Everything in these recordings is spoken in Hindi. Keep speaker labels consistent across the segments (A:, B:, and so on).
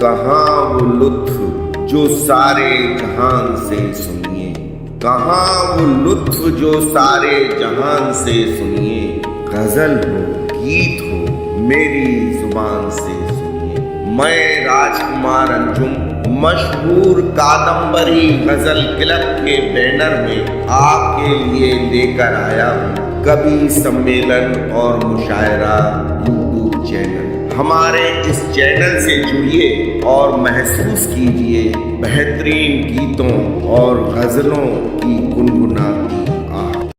A: कहाँ वो लुत्फ जो सारे जहान से सुनिए, कहाँ वो लुत्फ जो सारे जहान से सुनिए। गजल हो गीत हो मेरी जुबान से सुनिए। मैं राजकुमार अंजुम मशहूर कादम्बरी गजल क्लब के बैनर में आपके लिए लेकर आया हूँ कवि सम्मेलन और मुशायरा यूट्यूब चैनल। हमारे इस चैनल से जुड़िए और महसूस कीजिए बेहतरीन गीतों और गजलों की गुनगुनाती आहट।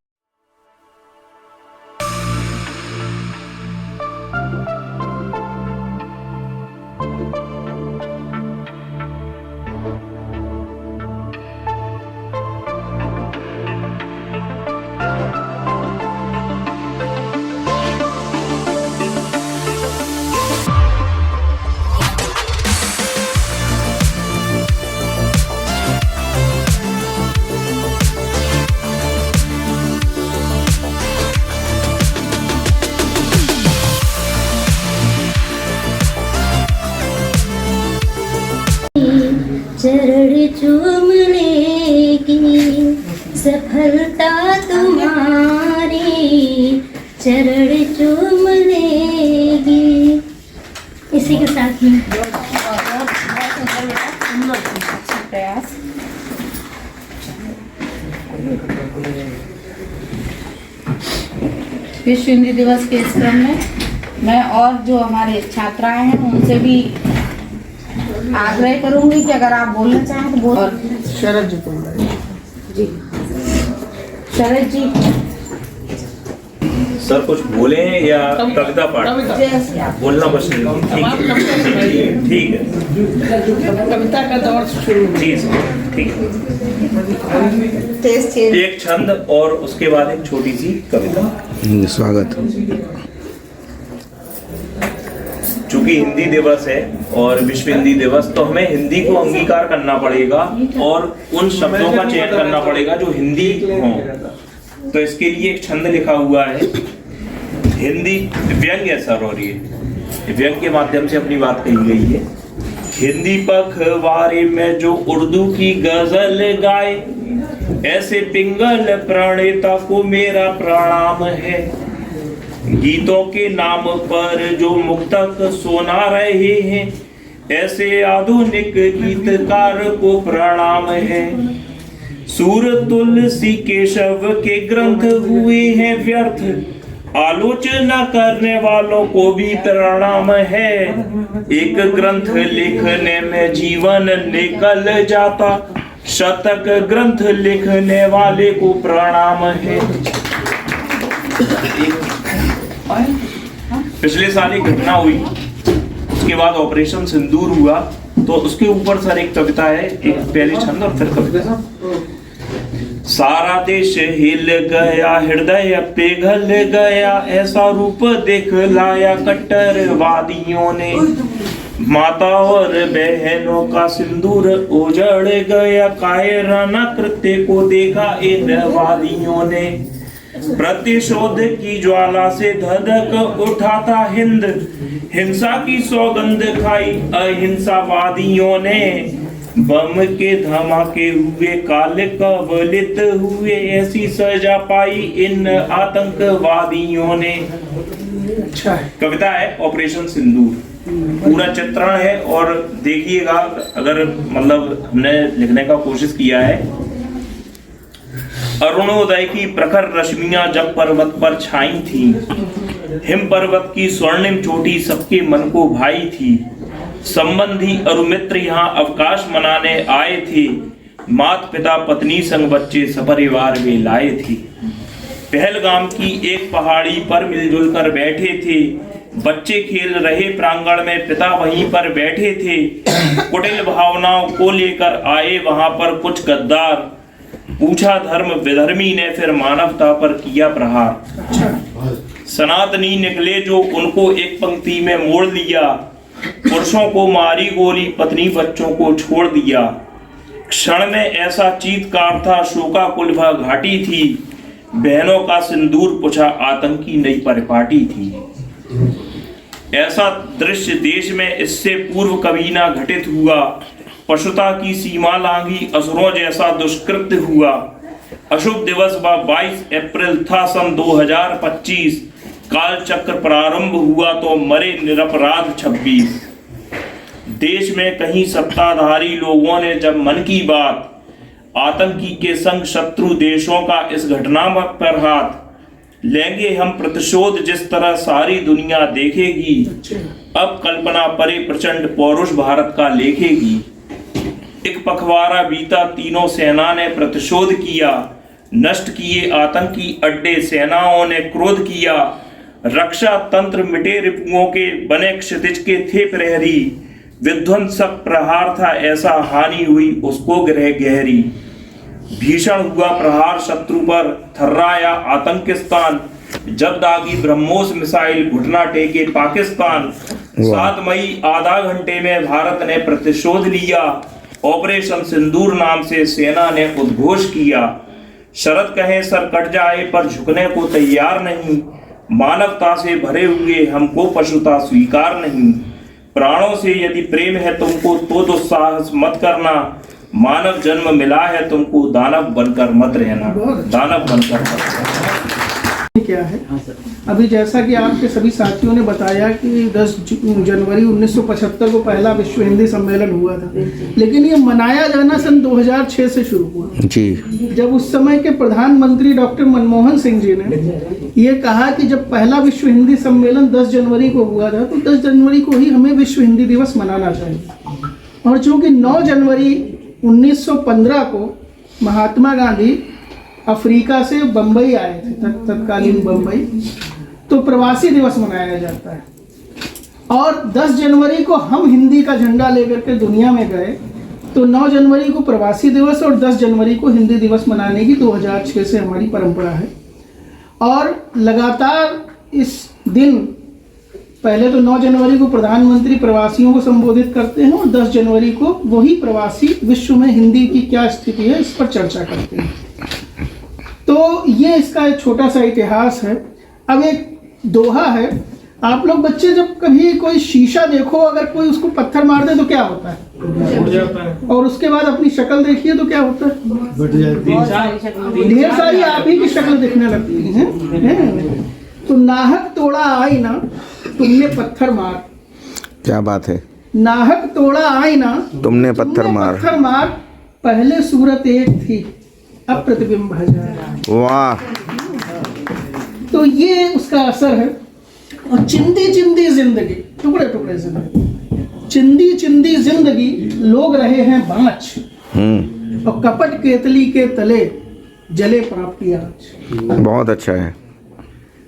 B: चरण चूम लेगी सफलता तुम्हारी, चरण चूम लेगी। इसी के साथ में
C: विश्व हिंदी दिवस के इस क्रम में मैं और जो हमारे छात्राएं हैं उनसे भी आग्रह करूंगी कि अगर आप बोलना चाहें तो बोल। शरद जी जी, शरद जी
D: सर कुछ बोले या कविता पाठ? बोलना बस ठीक है,
E: कविता का दौर शुरू।
D: जी सर ठीक है। एक छंद और उसके बाद एक छोटी सी कविता।
A: स्वागत।
D: चूंकि हिंदी दिवस है और विश्व हिंदी दिवस, तो हमें हिंदी को अंगीकार करना पड़ेगा और उन शब्दों का चयन करना पड़ेगा जो हिंदी हों। तो इसके लिए एक छंद लिखा हुआ है, हिंदी व्यंग्य है सर, और ये व्यंग्य के माध्यम से अपनी बात कही गई है। हिंदी पखवाड़े में जो उर्दू की गजल गाए, ऐसे पिंगल प्रणेता को मेरा प्रणाम है। गीतों के नाम पर जो मुक्तक सुना रहे हैं, ऐसे आधुनिक गीतकार को प्रणाम है। सूर तुलसी केशव के ग्रंथ हुए हैं व्यर्थ, आलोचना करने वालों को भी प्रणाम है। एक ग्रंथ लिखने में जीवन निकल जाता, शतक ग्रंथ लिखने वाले को प्रणाम है। पिछले साल एक घटना हुई, उसके बाद ऑपरेशन सिंदूर हुआ, तो उसके ऊपर सर एक कविता है, एक पहली छंद और फिर कविता। सारा देश हिल गया, हृदय पिघल गया, ऐसा रूप दिखलाया कट्टरवादियों ने। माता और बहनों का सिंदूर उजड़ गया, कायराना कृत्य को देखा इन वादियों ने। प्रतिशोध की ज्वाला से धधक उठा था हिंद, हिंसा की सौगंध खाई अहिंसावादियों ने। बम के धमाके हुए, काले कवलित हुए, ऐसी सजा पाई इन आतंकवादियों ने। कविता है ऑपरेशन सिंदूर, पूरा चित्रण है और देखिएगा, अगर मतलब हमने लिखने का कोशिश किया है। अरुणोदय की प्रखर रश्मियां जब पर्वत पर छाई थी, हिम पर्वत की स्वर्णिम चोटी सबके मन को भाई थी। संबंधी और मित्र यहाँ अवकाश मनाने आए थे, माता पिता पत्नी संग बच्चे सपरिवार वे लाए थे। पहलगाम की एक पहाड़ी पर मिलजुल कर बैठे थे, बच्चे खेल रहे प्रांगण में, पिता वहीं पर बैठे थे। कुटिल भावनाओं को लेकर आए वहां पर कुछ गद्दार, पूछा धर्म विधर्मी ने, फिर मानवता पर किया प्रहार। सनातनी निकले जो उनको एक पंक्ति में मोड़ लिया, पुरुषों को मारी गोली, पत्नी बच्चों को छोड़ दिया। क्षण में ऐसा चीत्कार था, शोकाकुल वह घाटी थी, बहनों का सिंदूर पूछा आतंकी नई परिपाटी थी। ऐसा दृश्य देश में इससे पूर्व कभी ना घटित हुआ। पशुता की सीमा लांघी असुरों जैसा दुष्कृत्य हुआ। अशुभ दिवस 22 अप्रैल था सन 2025। काल चक्र प्रारंभ हुआ तो मरे निरपराध 26। देश में कहीं सत्ताधारी लोगों ने जब मन की बात आतंकी के संग शत्रु देशों का इस घटना पर हाथ लेंगे हम प्रतिशोध जिस तरह सारी दुनिया देखेगी। अब कल्पना परे प्रचंड पौरुष भारत का लेखेगी। एक पखवाड़ा बीता तीनों सेना ने प्रतिशोध किया। नष्ट किए आतंकी अड्डे सेनाओं ने क्रोध किया। रक्षा तंत्र मिटे रिपुओं के बने क्षितिज के थे प्रहरी। विध्वंसक प्रहार था ऐसा हानि हुई उसको ग्रह गहरी। भीषण हुआ प्रहार शत्रु पर थर्राया आतंकिस्तान। जब दागी ब्रह्मोस मिसाइल घुटना टेके पाकिस्तान। 7 मई आधा घंटे में भारत ने प्रतिशोध लिया। ऑपरेशन सिंदूर नाम से सेना ने उद्घोष किया। शरद कहे सर कट जाए पर झुकने को तैयार नहीं। मानवता से भरे हुए हमको पशुता स्वीकार नहीं। प्राणों से यदि प्रेम है तुमको तो दुस्साहस मत करना। मानव जन्म मिला है तुमको दानव बनकर मत रहना। दानव बनकर मत रहना।
E: क्या है अभी जैसा कि आपके सभी साथियों ने बताया कि 10 जनवरी 1975 को पहला विश्व हिंदी सम्मेलन हुआ था, लेकिन ये मनाया जाना सन 2006 से शुरू हुआ
A: जी।
E: जब उस समय के प्रधानमंत्री डॉक्टर मनमोहन सिंह जी ने ये कहा कि जब पहला विश्व हिंदी सम्मेलन 10 जनवरी को हुआ था तो 10 जनवरी को ही हमें विश्व हिंदी दिवस मनाना चाहिए। और चूंकि 9 जनवरी 1915 को महात्मा गांधी अफ्रीका से बम्बई आए थे, तत्कालीन बम्बई, तो प्रवासी दिवस मनाया जाता है। और 10 जनवरी को हम हिंदी का झंडा लेकर के दुनिया में गए, तो 9 जनवरी को प्रवासी दिवस और 10 जनवरी को हिंदी दिवस मनाने की 2006 से हमारी परंपरा है। और लगातार इस दिन पहले तो 9 जनवरी को प्रधानमंत्री प्रवासियों को संबोधित करते हैं और 10 जनवरी को वही प्रवासी विश्व में हिंदी की क्या स्थिति है इस पर चर्चा करते हैं। तो ये इसका एक छोटा सा इतिहास है। अब एक दोहा है, आप लोग बच्चे जब कभी कोई शीशा देखो, अगर कोई उसको पत्थर मार दे तो क्या होता है? उड़ जाता है। और उसके बाद अपनी शक्ल देखिए तो क्या होता है? ढेर सारी आप ही की शक्ल दिखने लगती है। तो नाहक तोड़ा आईना तुमने पत्थर मार।
A: क्या बात है।
E: नाहक तोड़ा आईना
A: तुमने पत्थर मार।
E: पहले सूरत एक थी अब प्रतिबिंब हजार।
A: वाह।
E: तो ये उसका असर है। और चिंदी चिंदी जिंदगी, टुकड़े टुकड़े जिंदगी, चिंदी चिंदी जिंदगी लोग रहे हैं बाँच। और कपट केतली के तले जले पाप की आँच।
A: बहुत अच्छा है।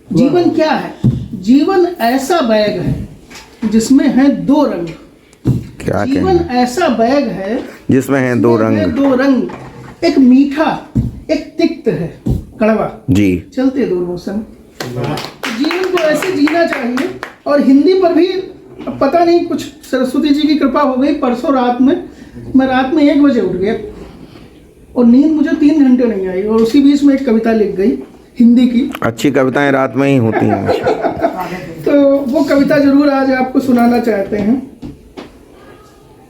E: जीवन क्या है? जीवन ऐसा बैग है जिसमें है 2 रंग।
A: क्या
E: जीवन ऐसा बैग है
A: जिसमें है 2 रंग।
E: 2 रंग, एक मीठा एक तिक्त है, कड़वा
A: जी।
E: चलते दोनों संग। जीवन को ऐसे जीना चाहिए। और हिंदी पर भी पता नहीं कुछ सरस्वती जी की कृपा हो गई। परसों रात में मैं रात में 1 बजे उठ गया और नींद मुझे 3 घंटे नहीं आई, और उसी बीच में एक कविता लिख गई हिंदी की।
A: अच्छी कविताएं रात में ही होती हैं।
E: तो वो कविता जरूर आज आपको सुनाना चाहते हैं।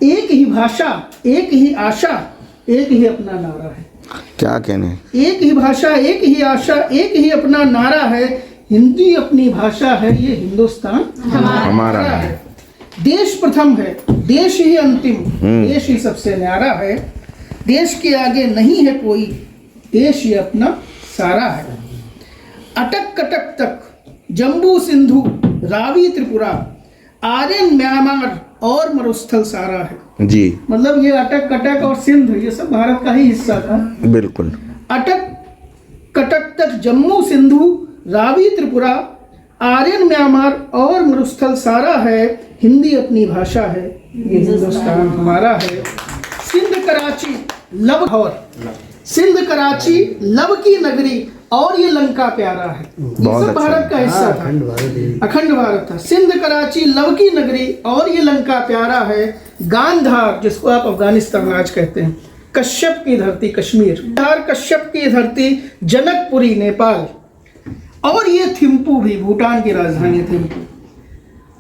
E: एक ही भाषा, एक ही आशा, एक ही अपना नारा है।
A: क्या कहने।
E: एक ही भाषा, एक ही आशा, एक ही अपना नारा है। हिंदी अपनी भाषा है, ये हिंदुस्तान
A: हमारा है।
E: देश प्रथम है, देश ही अंतिम, देश ही सबसे न्यारा है। देश के आगे नहीं है कोई, देश ही अपना सारा है। अटक कटक तक, जम्बू सिंधु, रावी त्रिपुरा, आर्यन म्यांमार और मरुस्थल सारा है।
A: जी।
E: मतलब ये अटक कटक और सिंध ये सब भारत का ही हिस्सा था। बिल्कुल। अटक कटक तक जम्मू सिंधु रावी त्रिपुरा आर्यन म्यांमार और मरुस्थल सारा है। हिंदी अपनी भाषा है, ये हिंदुस्तान हमारा है। सिंध कराची लब सिंध कराची लब की नगरी और ये लंका प्यारा है। ये सब भारत का हिस्सा था, अखंड भारत था। सिंध कराची लव की नगरी और ये लंका प्यारा है। गांधार जिसको आप अफगानिस्तान आज कहते हैं, कश्यप की धरती कश्मीर, कश्यप की धरती जनकपुरी नेपाल, और ये थिम्पू भी भूटान की राजधानी थिम्पू।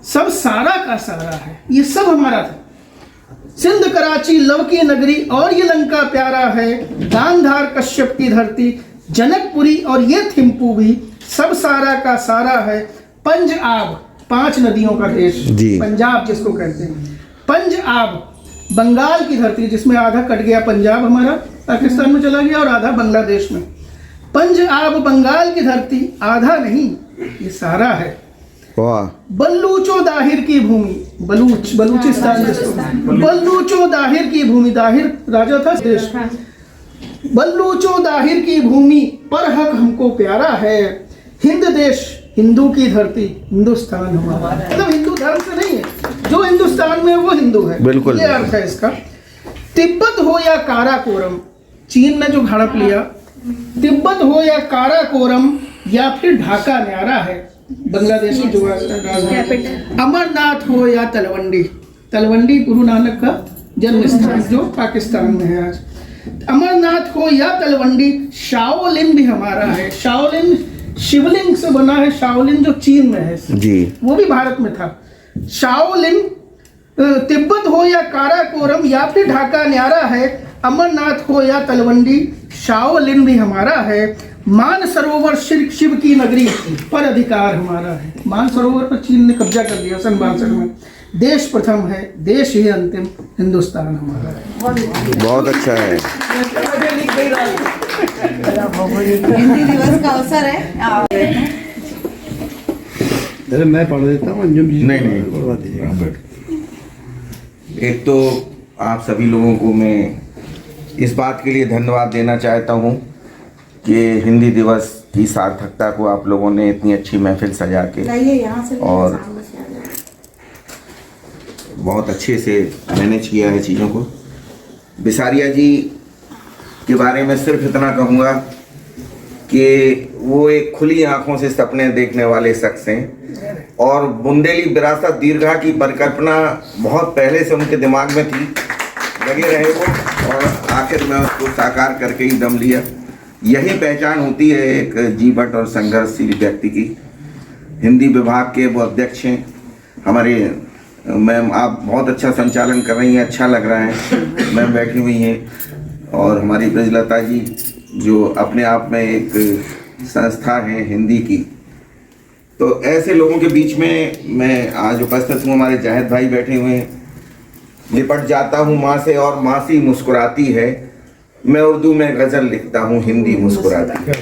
E: सब सारा का सारा है, ये सब हमारा था। सिंध कराची लव की नगरी और ये लंका प्यारा है, गांधार कश्यप की धरती जनकपुरी और ये थिम्पू भी सब सारा का सारा है। पंजाब 5 नदियों का देश
A: जी।
E: पंजाब जिसको कहते हैं। पंजाब बंगाल की धरती जिसमें आधा कट गया, पंजाब हमारा पाकिस्तान में चला गया और आधा बांग्लादेश में। पंजाब बंगाल की धरती, आधा नहीं ये सारा है।
A: वाह।
E: बल्लूचो दाहिर की भूमि, बलूचिस्तान जिसको, बल्लूचो दाहिर की भूमि, दाहिर राजा था देश। बल्लूचो दाहिर की भूमि पर हक हमको प्यारा है। हिंद देश हिंदू की धरती, हिंदुस्तान हमारा, मतलब हिंदू धर्म से नहीं है, जो हिंदुस्तान में है वो हिंदू है,
A: बिल्कुल।
E: ये अर्थ है इसका। तिब्बत हो या काराकोरम, चीन ने जो हड़प लिया, तिब्बत हो या काराकोरम या फिर ढाका न्यारा है बांग्लादेश की जो राजधानी। अमरनाथ हो या तलवंडी, तलवंडी गुरु नानक का जन्म स्थान जो पाकिस्तान में है आज। अमरनाथ हो या तलवंडी, शाओलिन भी हमारा है। शाओलिन शिवलिंग से बना है, शाओलिन जो चीन में है
A: जी,
E: वो भी भारत में था। शाओलिन, तिब्बत हो या काराकोरम या फिर ढाका न्यारा है। अमरनाथ हो या तलवंडी, शाओलिन भी हमारा है। मानसरोवर शिव की नगरी पर अधिकार हमारा है। मानसरोवर पर चीन ने कब्जा कर लिया सन 62 में। देश प्रथम है, देश ही अंतिम, हिंदुस्तान हमारा है।
A: बहुत अच्छा है।
C: हिंदी दिवस का अवसर है।
F: मैं पढ़ देता हूँ, अंजुम जी
A: नहीं
F: पढ़वा दीजिएगा।
A: एक तो आप सभी लोगों को मैं इस बात के लिए धन्यवाद देना चाहता हूँ कि हिंदी दिवस की सार्थकता को आप लोगों ने इतनी अच्छी महफिल सजा के और बहुत अच्छे से मैनेज किया है चीज़ों को। बिसारिया जी के बारे में सिर्फ इतना कहूँगा कि वो एक खुली आंखों से सपने देखने वाले शख्स हैं और बुंदेली विरासत दीर्घा की परिकल्पना बहुत पहले से उनके दिमाग में थी, लगे रहे वो और आखिर में उसको साकार करके ही दम लिया। यही पहचान होती है एक जीवट और संघर्षशील व्यक्ति की। हिंदी विभाग के वो अध्यक्ष हैं हमारे मैम, आप बहुत अच्छा संचालन कर रही हैं, अच्छा लग रहा है। मैम बैठी हुई हैं और हमारी ब्रजलता जी जो अपने आप में एक संस्था है हिंदी की। तो ऐसे लोगों के बीच में मैं आज उपस्थित हूँ। हमारे जाहिद भाई बैठे हुए हैं। लिपट जाता हूँ माँ से और माँ सी मुस्कुराती है, मैं उर्दू में गज़ल लिखता हूँ, हिंदी मुस्कुराती है।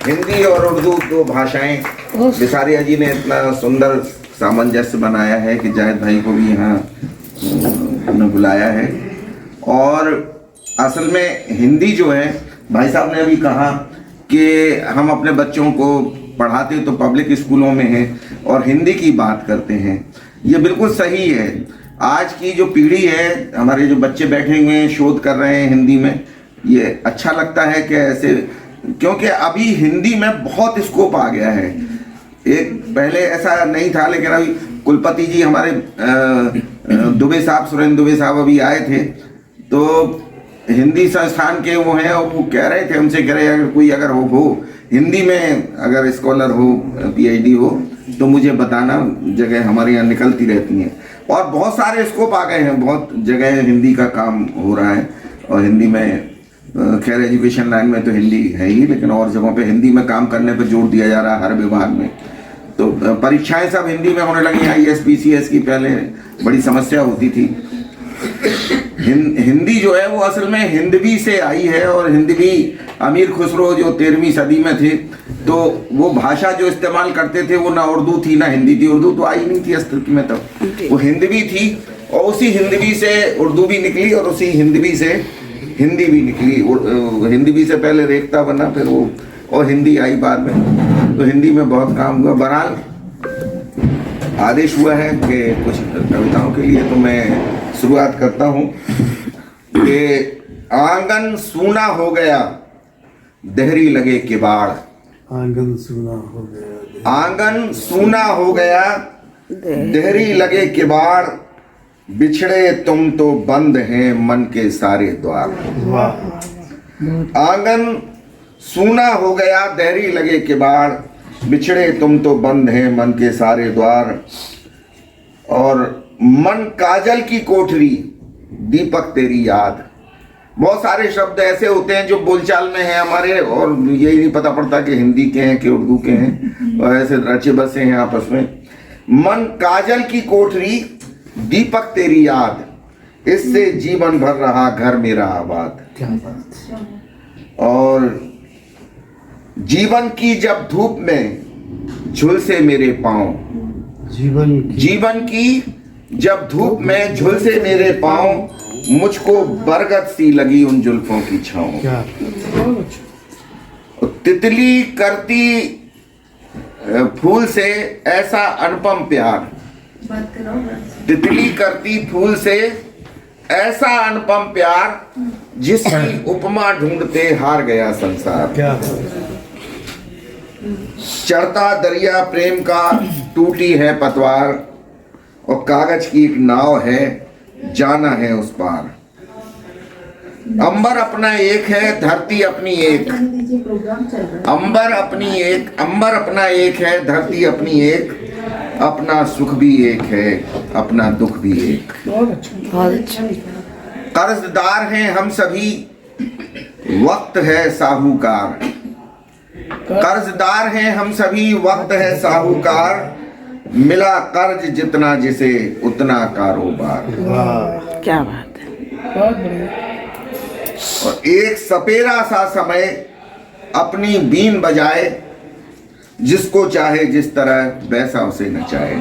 A: हिंदी और उर्दू दो भाषाएं बिसारिया जी ने इतना सुंदर सामंजस्य बनाया है कि जाहिद भाई को भी यहाँ हमने बुलाया है। और असल में हिंदी जो है, भाई साहब ने अभी कहा कि हम अपने बच्चों को पढ़ाते तो पब्लिक स्कूलों में हैं और हिंदी की बात करते हैं, ये बिल्कुल सही है। आज की जो पीढ़ी है, हमारे जो बच्चे बैठे हुए हैं शोध कर रहे हैं हिंदी में, ये अच्छा लगता है कि ऐसे, क्योंकि अभी हिंदी में बहुत स्कोप आ गया है। एक पहले ऐसा नहीं था, लेकिन अभी कुलपति जी हमारे दुबे साहब, सुरेंद्र दुबे साहब अभी आए थे, तो हिंदी संस्थान के वो हैं और वो कह रहे थे, हमसे कह रहे अगर कोई अगर हो हिंदी में अगर स्कॉलर हो, पीएचडी हो तो मुझे बताना, जगह हमारे यहाँ निकलती रहती हैं। और बहुत सारे स्कोप आ गए हैं, बहुत जगह हिंदी का काम हो रहा है। और हिंदी में खैर एजुकेशन लाइन में तो हिंदी है ही, लेकिन और जगहों पे हिंदी में काम करने पर जोर दिया जा रहा है हर विभाग में। तो परीक्षाएं सब हिंदी में होने लगी। IAS PCS की पहले बड़ी समस्या होती थी। हिंदी जो है वो असल में हिंदवी से आई है और हिंदवी अमीर खुसरो जो 13वीं सदी में थे, तो वो भाषा जो इस्तेमाल करते थे वो ना उर्दू थी ना हिंदी थी। उर्दू तो आई नहीं थी अस्तित्व में तब, वो हिंदवी थी और उसी हिंदवी से उर्दू भी निकली और उसी हिंदवी से हिंदी भी निकली। हिंदवी से पहले रेखता बना, फिर वो और हिंदी आई बाद में। तो हिंदी में बहुत काम हुआ। बहरहाल आदेश हुआ है कि कुछ कविताओं के लिए, तो मैं शुरुआत करता हूँ कि आंगन सूना हो गया देहरी लगे किबाड़,
F: आंगन सूना हो गया,
A: आंगन सूना हो गया देहरी लगे किबाड़, बिछड़े तुम तो बंद हैं मन के सारे द्वार। आंगन सूना हो गया देहरी लगे किबाड़, बिछड़े तुम तो बंद हैं मन के सारे द्वार। और मन काजल की कोठरी, दीपक तेरी याद। बहुत सारे शब्द ऐसे होते हैं जो बोलचाल में हैं हमारे, और यही नहीं पता पड़ता कि हिंदी के हैं कि उर्दू के हैं, और ऐसे रचे बसे हैं आपस में। मन काजल की कोठरी, दीपक तेरी याद, इससे जीवन भर रहा घर मेरा आबाद।
F: क्या बात।
A: और जीवन की जब धूप में झुलसे मेरे पांव, जीवन की जब धूप में झुलसे मेरे पांव, मुझको बरगद सी लगी उन जुल्फों की छाँव।
F: क्या
A: तितली करती फूल से ऐसा अनुपम प्यार, तितली करती फूल से ऐसा अनुपम प्यार, जिसकी उपमा ढूंढते हार गया संसार।
F: क्या
A: चढ़ता दरिया प्रेम का टूटी है पतवार, और कागज की एक नाव है, जाना है उस पार। अंबर अपना एक है, धरती अपनी एक, अंबर अपना एक है, धरती अपनी एक, अपना सुख भी एक है, अपना दुख भी एक।
E: बहुत अच्छा।
A: कर्जदार हैं हम सभी, वक्त है साहूकार। कर्जदार हैं हम सभी, वक्त है साहूकार, मिला कर्ज जितना जिसे उतना कारोबार।
C: क्या बात है।
E: बहुत बढ़िया।
A: और एक सपेरा सा समय अपनी बीन बजाए, जिसको चाहे जिस तरह वैसा उसे नचाए।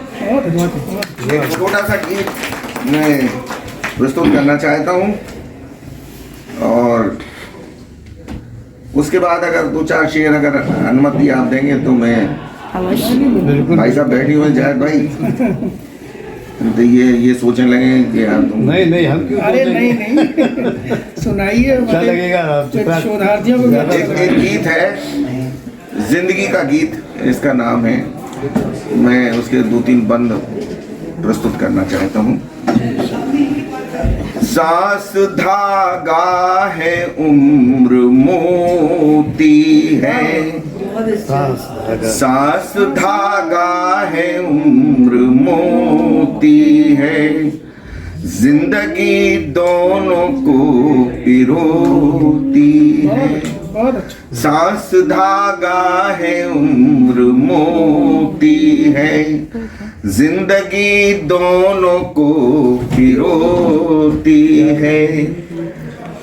A: एक छोटा सा गीत मैं प्रस्तुत करना चाहता हूँ, और उसके बाद अगर 2-4 शेर अगर अनुमति आप देंगे तो मैं,
F: बिल्कुल
A: भाई साहब बैठी हुए जायद भाई, तो ये सोचने लगे कि यार तुम
F: नहीं हम क्यों
E: अरे
F: सोचेंगे?
E: नहीं सुनाइए।
F: अच्छा लगेगा आप
E: फिर शोधार्थियों को भी अच्छा
A: एक
E: लगेगा।
A: गीत है, जिंदगी का गीत इसका नाम है। मैं उसके 2-3 बंद प्रस्तुत करना चाहता हूँ। सांस धागा है, उम्र मोती है, सांस धागा है, उम्र मोती है, जिंदगी दोनों को पिरोती है।
E: बहुत अच्छा।
A: सांस धागा है, उम्र मोती है, जिंदगी दोनों को पिरोती है।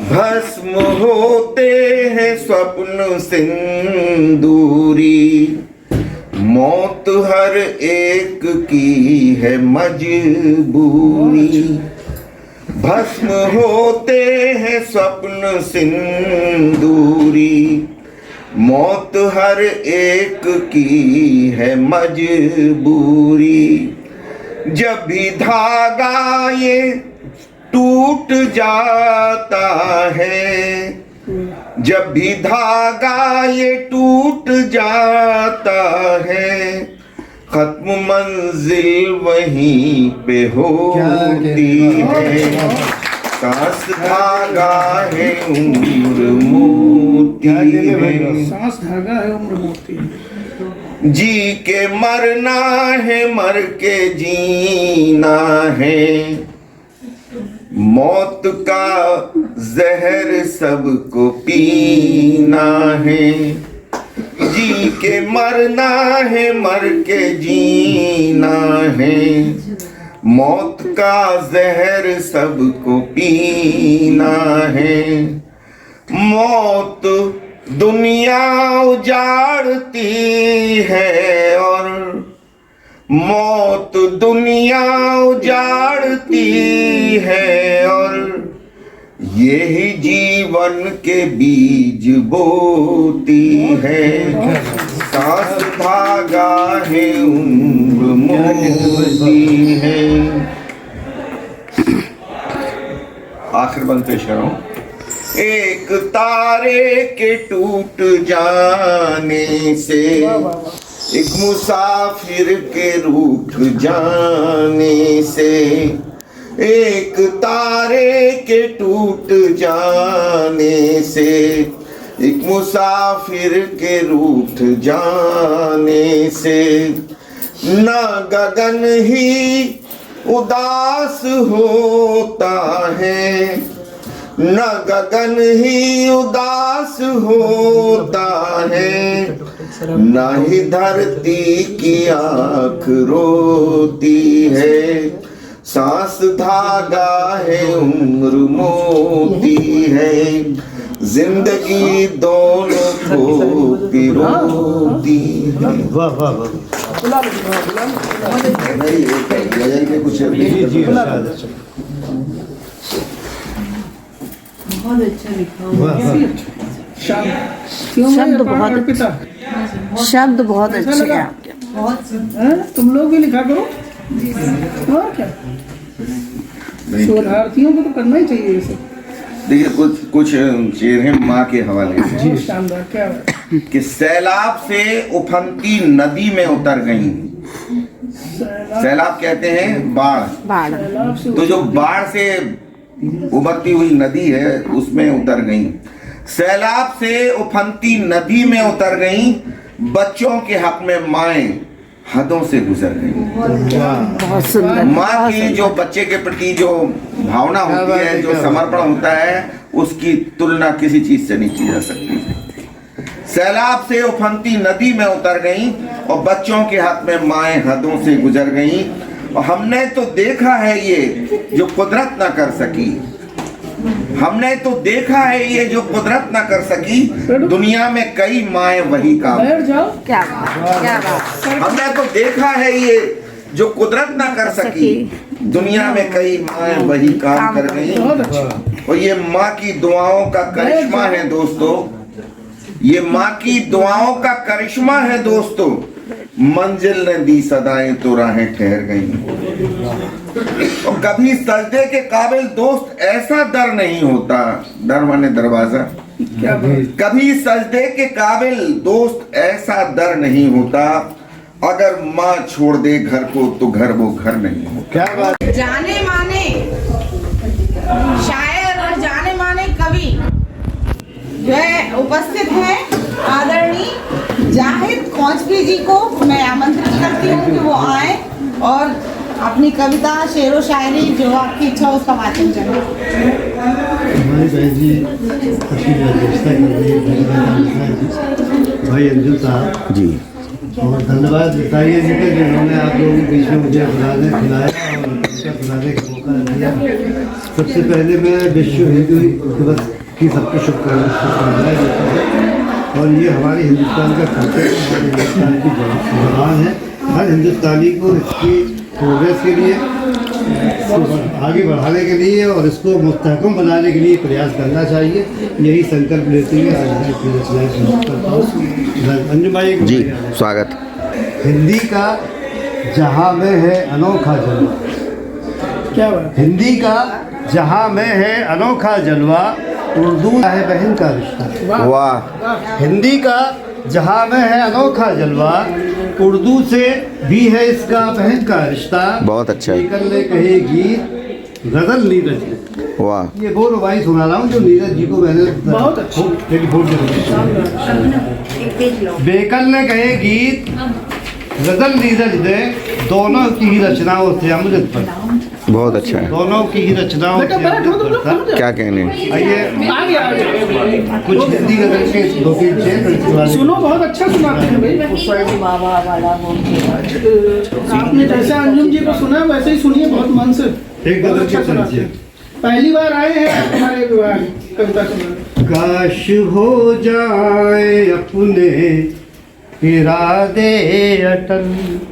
A: भस्म होते हैं स्वप्न सिंदूरी, मौत हर एक की है मजबूरी। भस्म होते हैं स्वप्न सिंदूरी, मौत हर एक की है मजबूरी। जब भी धागा ये टूट जाता है, जब भी धागा ये टूट जाता है, खत्म मंजिल वहीं पे होती है। सांस धागा है, उम्र मोती है,
E: सांस धागा है, उम्र मोती है।
A: जी के मरना है, मर के जीना है, मौत का जहर सबको पीना है। जी के मरना है, मर के जीना है, मौत का जहर सबको पीना है। मौत दुनिया उजाड़ती है, और मौत दुनिया उजाड़ती है, और यही जीवन के बीज बोती है। सांस धागा है, उम्र मोती है। आखिर बंद पेश कर रहा हूं। एक तारे के टूट जाने से, एक मुसाफिर के रूठ जाने से, एक तारे के टूट जाने से, एक मुसाफिर के रूठ जाने से, न गगन ही उदास होता है, न गगन ही उदास होता है, न ही धरती की आँख रोती है। सांस धागा है, उम्र मोती है, जिंदगी दोनों को पिरोती है।
F: वाह वाह वाह।
A: गजल के कुछ
F: जी जी इरशाद।
C: बहुत अच्छा लिखा
F: वाह वाह।
C: शब्द बहुत
E: अर्पिता
C: शब्द बहुत अच्छे हैं आपके।
E: हैं? तुम लोग भी लिखा करो और क्या, शोधार्थियों को तो करना ही चाहिए ये सब।
A: देखिए कुछ शेर हैं माँ के हवाले से।
E: बहुत शानदार, क्या बात है।
A: कि सैलाब से उफनती नदी में उतर गई। सैलाब कहते हैं बाढ़। तो जो बाढ़ से उभरती हुई नदी है उसमें उतर गई। सैलाब से उफनती नदी में उतर गई, बच्चों के हक में माएं हदों से गुजर गई।
C: बहुत सुंदर।
A: माँ की जो बच्चे के प्रति जो भावना होती है, जो समर्पण होता है, उसकी तुलना किसी चीज से नहीं की जा सकती। सैलाब से उफनती नदी में उतर गई और बच्चों के हक में माएं हदों से गुजर गई। और हमने तो देखा है ये जो कुदरत ना कर सकी, हमने तो देखा है ये जो कुदरत ना कर सकी, दुनिया में कई माएं वही काम।
E: बैठ जाओ।
C: क्या बात, क्या बात।
A: हमने तो देखा है ये जो कुदरत ना कर सकी, दुनिया में कई माएं वही काम कर गई।
E: बहुत अच्छा।
A: और ये माँ की दुआओं का करिश्मा है दोस्तों, ये माँ की दुआओं का करिश्मा है दोस्तों। मंजिल ने दी सदाएं तो राहें ठहर गई। और कभी सजदे के काबिल दोस्त ऐसा दर नहीं होता, दर माने दरवाजा। कभी सजदे के काबिल दोस्त ऐसा दर नहीं होता, अगर माँ छोड़ दे घर को तो घर वो घर नहीं होता।
F: क्या बात।
C: जाने माने शायर और जाने माने कवि जो है उपस्थित हैं, आदरणीय जाहिद कौचपी जी को मैं आमंत्रित करती हूँ कि वो आए और अपनी कविता शेरो शायरी जो आपकी इच्छा उसका वाचन करें।
F: हमारे बहन जी अपनी व्यवस्था कर रही है भाई अंजुल साहब
A: जी।
F: और धन्यवाद बताइए जी कि जिन्होंने आप लोगों के बीच में मुझे बुलाने खिलाया और कविता सुनाने का मौका दिया। सबसे पहले मैं विश्व हिंदू दिवस की सबको शुभकामनाएं देता हूँ। और ये हमारे हिंदुस्तान का कल्चर, हमारे हिंदुस्तान की जबान है। हर हिंदुस्तानी को इसकी प्रोग्रेस के लिए, इसको आगे बढ़ाने के लिए और इसको मुस्तहकम बनाने के लिए प्रयास करना चाहिए। यही संकल्प लेते हुए आज मैं अपनी रचनाएं समाप्त करता हूँ। अंजुम भाई
A: जी स्वागत।
F: हिंदी का जहाँ में है अनोखा जलवा,
E: क्या बात।
F: हिंदी का जहाँ में है अनोखा जलवा, उर्दू है बहन का रिश्ता।
A: वाह।
F: हिंदी का जहाँ में है अनोखा जलवा, उर्दू से भी है इसका बहन का रिश्ता।
A: बहुत अच्छा है।
F: कर ले कहे गीत गजल नीरज ने।
A: वाह।
F: ये वो रुबाई सुना रहा हूँ जो नीरज जी को मैंने
E: बहुत अच्छा।
F: बेकल ने कहे गीत गजल नीरज ने, दोनों की ही रचनाओं से अमृत पर।
A: बहुत अच्छा है।
F: दोनों की ही रचनाओं से अमृत पर।
A: क्या कहने।
F: आइए
E: आगे
F: कुछ हिंदी गजल के दो तीन शेर
E: सुनो, बहुत अच्छा सुनाते हैं भाई। आपने जैसे अंजुम जी को सुना वैसे ही सुनिए, बहुत मन से।
F: एक
E: बहुत
F: गजल
E: अच्छा
F: के
E: सुनाते हैं।
F: संचय।
E: पहली बार आए हैं हमारे विभाग कविता सुनाने।
F: काश हो जाए अपने इरादे अटल,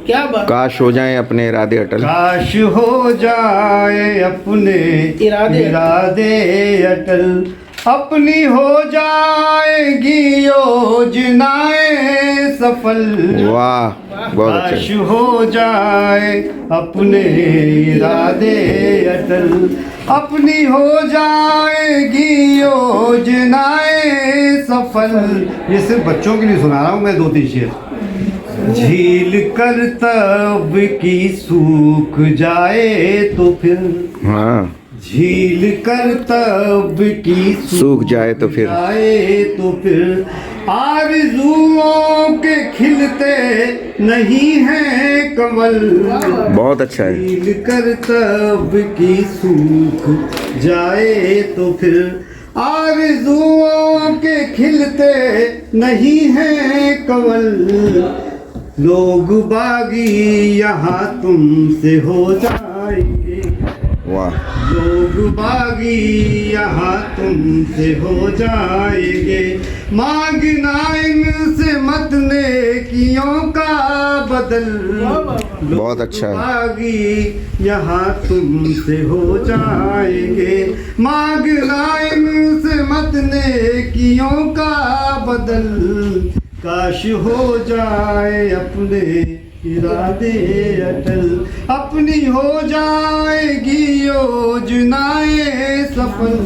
E: क्या बात।
A: काश हो जाए अपने इरादे अटल।
F: काश हो जाए अपने इरादे अटल, अपनी हो जाएगी योजनाएं सफल।
A: वाह बहुत
F: काश
A: अच्छा।
F: हो जाए अपने इरादे अटल, अपनी हो जाएगी योजनाएं सफल। ये सिर्फ बच्चों के लिए सुना रहा हूँ मैं दो तीन शेर। झील कर तब की सूख जाए तो फिर,
A: हाँ।
F: झील कर तब की
A: सूख जाए तो फिर
F: आए तो फिर आरज़ुओं के खिलते नहीं हैं कमल।
A: बहुत अच्छा है।
F: झील कर तब की सूख जाए तो फिर आरज़ुओं के खिलते नहीं हैं कमल। लोग बागी यहाँ तुमसे हो जाएंगे,
A: वाह,
F: लोग बागी यहाँ तुमसे हो जाएंगे। मांगना इनसे मत नेकियों का बदल।
A: बहुत अच्छा है।
F: लोग बागी यहाँ तुमसे हो जाएंगे। मांगना इनसे मत नेकियों का बदल। काश हो जाए अपने इरादे अटल, अपनी हो जाएगी योजनाएं सफल।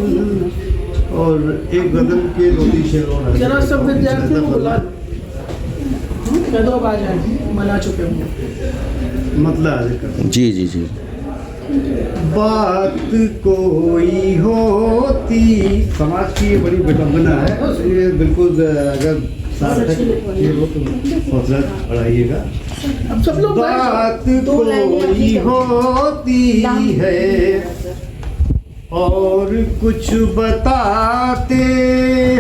F: और एक गजल के दो शेर
E: जरा सब विद्यार्थियों को बुला कह दो, अब आ जाए, मना चुके होंगे।
F: मतलब
A: जी जी जी।
F: बात कोई होती, समाज की ये बड़ी विडंबना है। ये बिल्कुल अगर सार्थक ये हो तो हौसला बढ़ाइएगा।
E: अब सब लोग
F: बात कोई होती है और कुछ बताते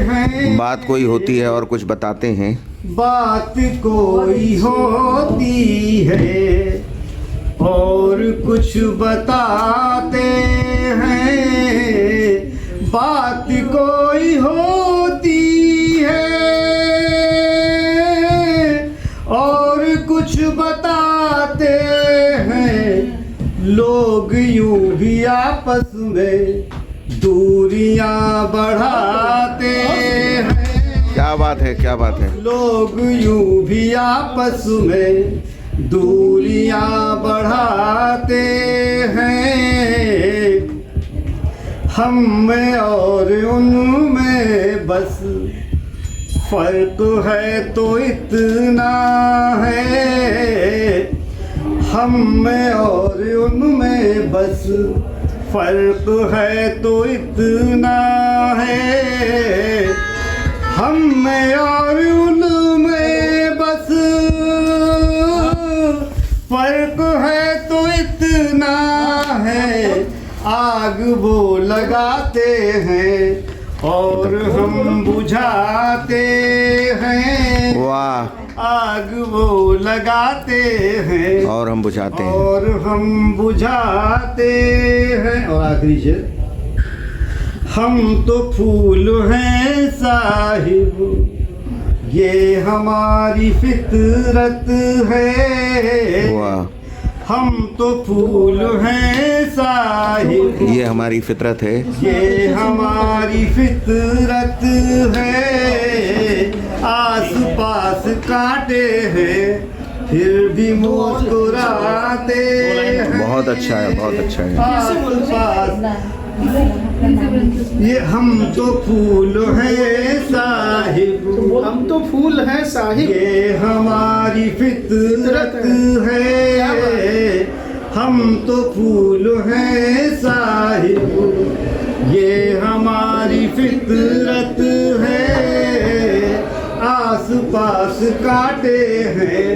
F: हैं।
A: बात कोई होती है और कुछ बताते हैं।
F: बात कोई होती है और कुछ बताते हैं। बात कोई होती है और कुछ बताते हैं। लोग यूं भी आपस में दूरियां बढ़ाते हैं।
A: क्या बात है, क्या बात है।
F: लोग यूं भी आपस में दूरियां बढ़ाते हैं। हम में और उनमें बस फर्क है तो इतना है। हम में और उनमें बस फर्क है तो इतना है। हम में और उनमें बस फर्क है तो इतना है। आग वो लगाते हैं और हम बुझाते हैं।
A: वाह।
F: आग वो लगाते हैं
A: और हम बुझाते हैं।
F: और हम बुझाते हैं। और आखिरी शेर, हम तो फूल हैं साहिब ये हमारी फितरत है।
A: वाह।
F: हम तो फूल हैं साहिब
A: ये हमारी फितरत है।
F: ये हमारी फितरत है। आस पास कांटे हैं फिर भी मुस्कुराते हैं।
A: बहुत अच्छा है, बहुत अच्छा है।
F: आस पास ये हम तो फूल हैं साहिब,
E: हम तो फूल हैं साहिब,
F: ये हमारी फितरत है। हम तो फूल हैं साहिब ये हमारी फितरत है। आस पास काटे हैं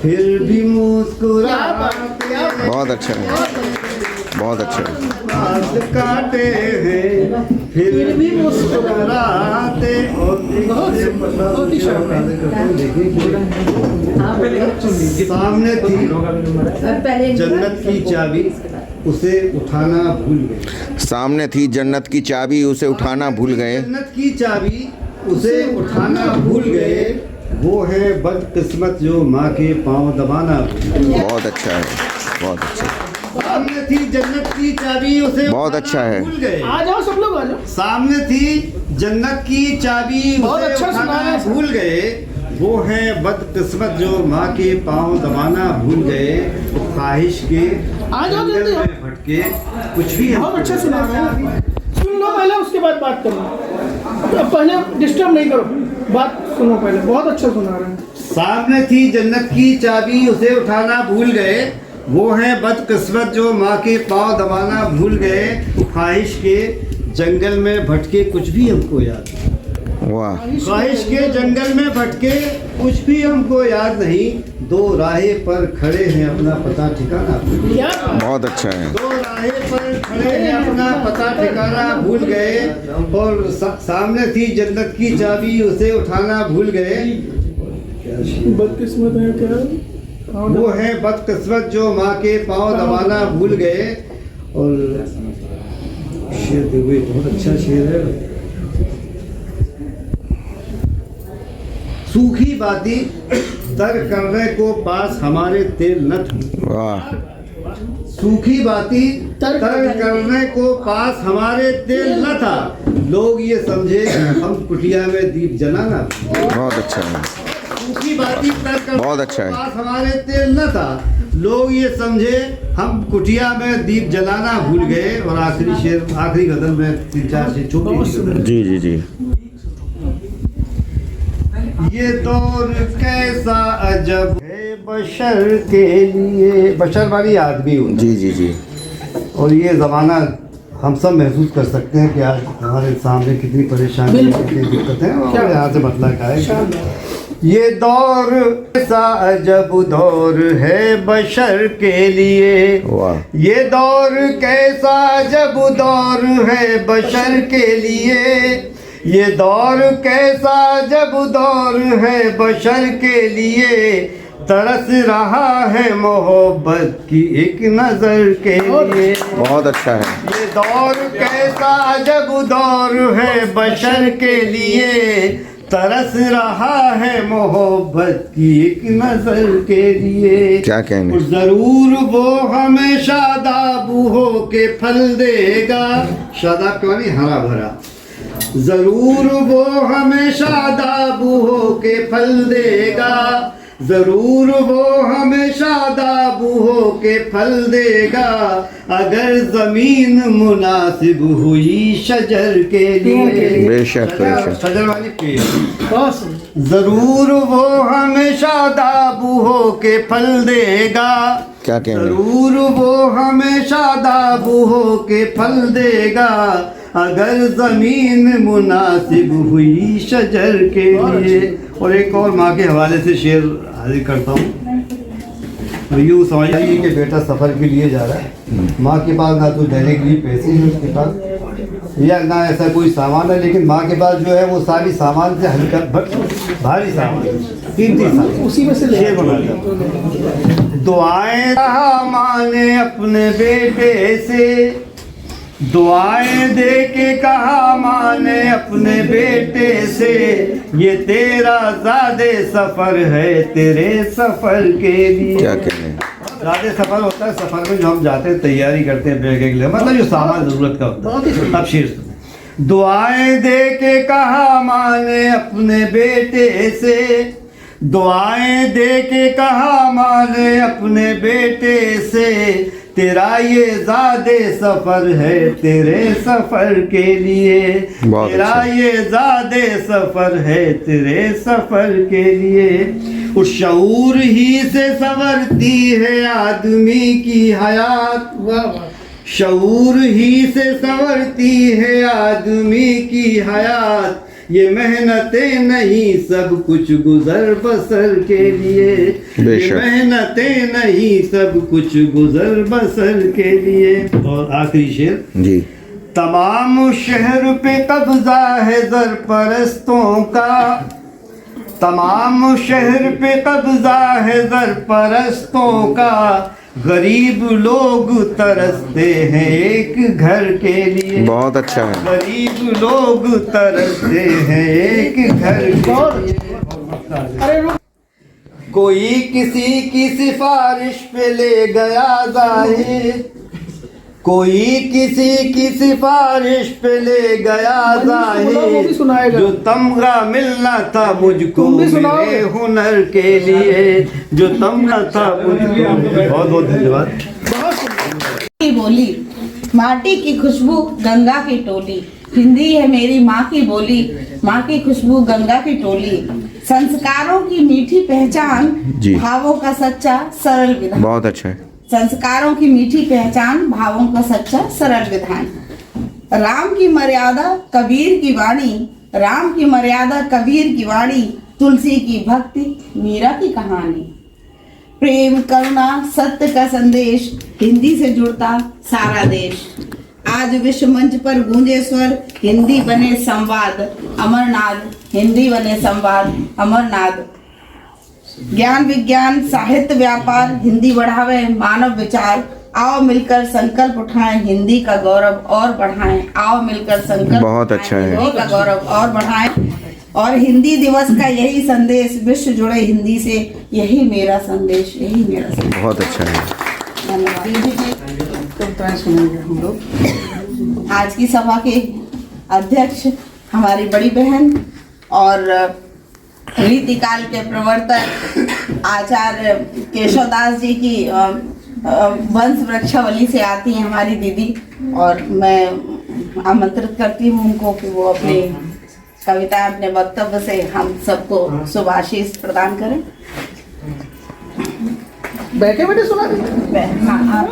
F: फिर भी मुस्कुराते हैं।
A: बहुत अच्छा है, बहुत अच्छा है।
F: आस काटे हैं फिर भी मुस्कुराते। और सामने थी जन्नत की चाबी उसे उठाना भूल गए।
A: सामने थी जन्नत की चाबी उसे उठाना भूल गए।
F: जन्नत की चाबी उसे उठाना भूल गए। वो है बदकिस्मत जो माँ के पाँव दबाना भूल गए।
A: बहुत अच्छा है, बहुत अच्छा है।
F: सामने थी जन्नत की चाबी उसे
A: बहुत अच्छा है।
F: भूल गए।
E: आ जाओ सब लोग, आ जाओ।
F: सामने थी जन्नत की चाबी
E: बहुत
F: उसे
E: अच्छा
F: उठाना
E: सुना है।
F: भूल गए। वो है बदकिस्मत जो माँ के पाँव दबाना भूल गए। वो ख्वाहिश के
E: आ जाओ
F: जंगल
E: जल्दी।
F: में भटके कुछ भी
E: बहुत अच्छा सुना है। सुन लो पहले, उसके बाद बात करो। अब पहले डिस्टर्ब नहीं करो, बात सुनो पहले। बहुत अच्छा सुना रहे हैं।
F: सामने थी जन्नत की चाबी उसे उठाना भूल गए। वो है बदकिस्मत जो माँ के पाँव दबाना भूल गए, ख्वाहिश के जंगल में भटके कुछ भी हमको याद नहीं।
A: वाह,
F: ख्वाहिश के जंगल में भटके कुछ भी हमको याद नहीं, दो राहे पर खड़े हैं अपना पता ठिकाना भूल गए।
A: बहुत अच्छा है।
F: दो राहे पर खड़े हैं अपना पता ठिकाना भूल गए, और सामने थी जन्नत की चाबी उसे उठाना भूल गए।
E: बदकिस्मत है क्या?
F: वो है बदकिस्मत जो माँ के पाँव दबाना भूल गए। और शेर देखो, बहुत अच्छा शेर है। सूखी बाती तर करने को पास हमारे तेल न था।
A: वाह,
F: सूखी बाती तर करने को पास हमारे तेल न था, लोग ये समझे हम कुटिया में दीप जलाना।
A: बहुत अच्छा है।
F: सूखी बाती तर करने
A: बहुत अच्छा है।
F: को पास हमारे तेल न था, लोग ये समझे हम कुटिया में दीप जलाना भूल गए। और आखिरी शेर, आखिरी गजल में 3-4 शेर छोटे।
A: जी जी जी।
F: ये दौर कैसा अजब है बशर के लिए, बशर वाली आदमी हूँ।
A: जी जी जी।
F: और ये ज़माना हम सब महसूस कर सकते हैं कि आज हमारे सामने कितनी परेशानी है, कितनी दिक्कतें हैं। और यहाँ से मतलब क्या है, ये दौर ऐसा अजब दौर है बशर के लिए।
A: वाह,
F: ये दौर कैसा अजब दौर है बशर के लिए। ये दौर कैसा अजब दौर है बशर के लिए, तरस रहा है मोहब्बत की एक नजर के लिए।
A: बहुत अच्छा है।
F: ये दौर कैसा अजब दौर है बशर के लिए, तरस रहा है मोहब्बत की एक नजर के लिए।
A: क्या कहने।
F: जरूर वो हमें शादाब हो के फल देगा। शादाब क्यों नहीं, हरा भरा। जरूर वो हमें शादाब हो के फल देगा। जरूर वो हमें शादाब हो के फल देगा, अगर जमीन मुनासिब हुई शजर के लिए।
A: बेशक बेशक।
F: शजर वाली पेड़। जरूर वो हमें शादाब हो के फल देगा।
A: क्या कहने।
F: जरूर वो हमें शादाब हो के फल देगा, अगर जमीन मुनासिब हुई शजर के लिए। और एक और माँ के हवाले से शेर हाजिर करता हूँ। यूँ समझिए कि बेटा सफ़र के लिए जा रहा है, माँ के पास ना तो देने के लिए पैसे हैं उसके पास, या ना ऐसा कोई सामान है, लेकिन माँ के पास जो है वो सारी सामान से हल्का भारी सामान, कीमती सामान,
E: उसी में से ले
F: शेर बनाता। दुआएं रहा माँ ने अपने बेटे से, दुआएं दे के कहा माँ ने अपने बेटे से, ये तेरा ज़ादे सफ़र है तेरे सफ़र के लिए।
A: क्या कहने।
F: ज़ादे सफ़र होता है सफ़र में जो हम जाते हैं, तैयारी करते हैं बैग के लिए, मतलब जो सामान ज़रूरत का होता है। अब शेर, दुआएं दे के कहा माँ ने अपने बेटे से, दुआएं दे के कहा माँ ने अपने बेटे से, तेरा ये ज़ादे सफ़र है तेरे सफ़र के लिए। तेरा ये ज़ादे सफ़र है तेरे सफ़र के लिए। उस शऊर ही से संवरती है आदमी की हयात। शऊर ही से संवरती है आदमी की हयात, ये मेहनतें नहीं सब कुछ गुजर बसर के लिए। ये मेहनतें नहीं सब कुछ गुजर बसर के लिए। और आखिरी शेर
A: जी।
F: तमाम शहर पे कब्जा है जर परस्तों का, तमाम शहर पे कब्जा है जर परस्तों का, गरीब लोग तरसते हैं एक घर के लिए।
A: बहुत अच्छा है।
F: गरीब लोग तरसते हैं एक घर के लिए। कोई किसी की सिफारिश पे ले गया जाहिर, कोई किसी की सिफारिश पे ले गया जाहिर, जो तमगा मिलना था मुझको मेरे हुनर के लिए, जो तमगा था मुझको। बहुत बहुत धन्यवाद।
C: बोली माटी की खुशबू गंगा की टोली, हिंदी है मेरी माँ की बोली, माँ की खुशबू गंगा की टोली, संस्कारों की मीठी पहचान, भावों का सच्चा सरल विधान।
A: बहुत अच्छा है।
C: संस्कारों की मीठी पहचान, भावों का सच्चा सरल विधान। राम की मर्यादा कबीर की वाणी, राम की मर्यादा कबीर की वाणी, तुलसी की भक्ति मीरा की कहानी। प्रेम करुणा सत्य का संदेश, हिंदी से जुड़ता सारा देश। आज विश्व मंच पर गूंजे स्वर, हिंदी बने संवाद अमरनाद, हिंदी बने संवाद अमरनाद। ज्ञान विज्ञान साहित्य व्यापार, हिंदी बढ़ावे मानव विचार। आओ मिलकर संकल्प उठाएं, हिंदी का गौरव और बढ़ाएं। आओ मिलकर संकल्प
A: बहुत अच्छा है।
C: हिंदी का गौरव और बढ़ाएं। और हिंदी दिवस का यही संदेश, विश्व जुड़े हिंदी से, यही मेरा संदेश, यही मेरा संदेश।
A: बहुत अच्छा है।
E: कविताएं सुनेंगे हम लोग।
C: आज की सभा के अध्यक्ष हमारी बड़ी बहन और रीतिकाल के प्रवर्तक आचार्य केशवदास जी की वंश वृक्षावली से आती हैं हमारी दीदी, और मैं आमंत्रित करती हूँ उनको कि वो अपनी कविता, अपने वक्तव्य से हम सबको शुभ आशीष प्रदान करें।
E: बैठे बैठे सुना दीजिए।
C: हाँ,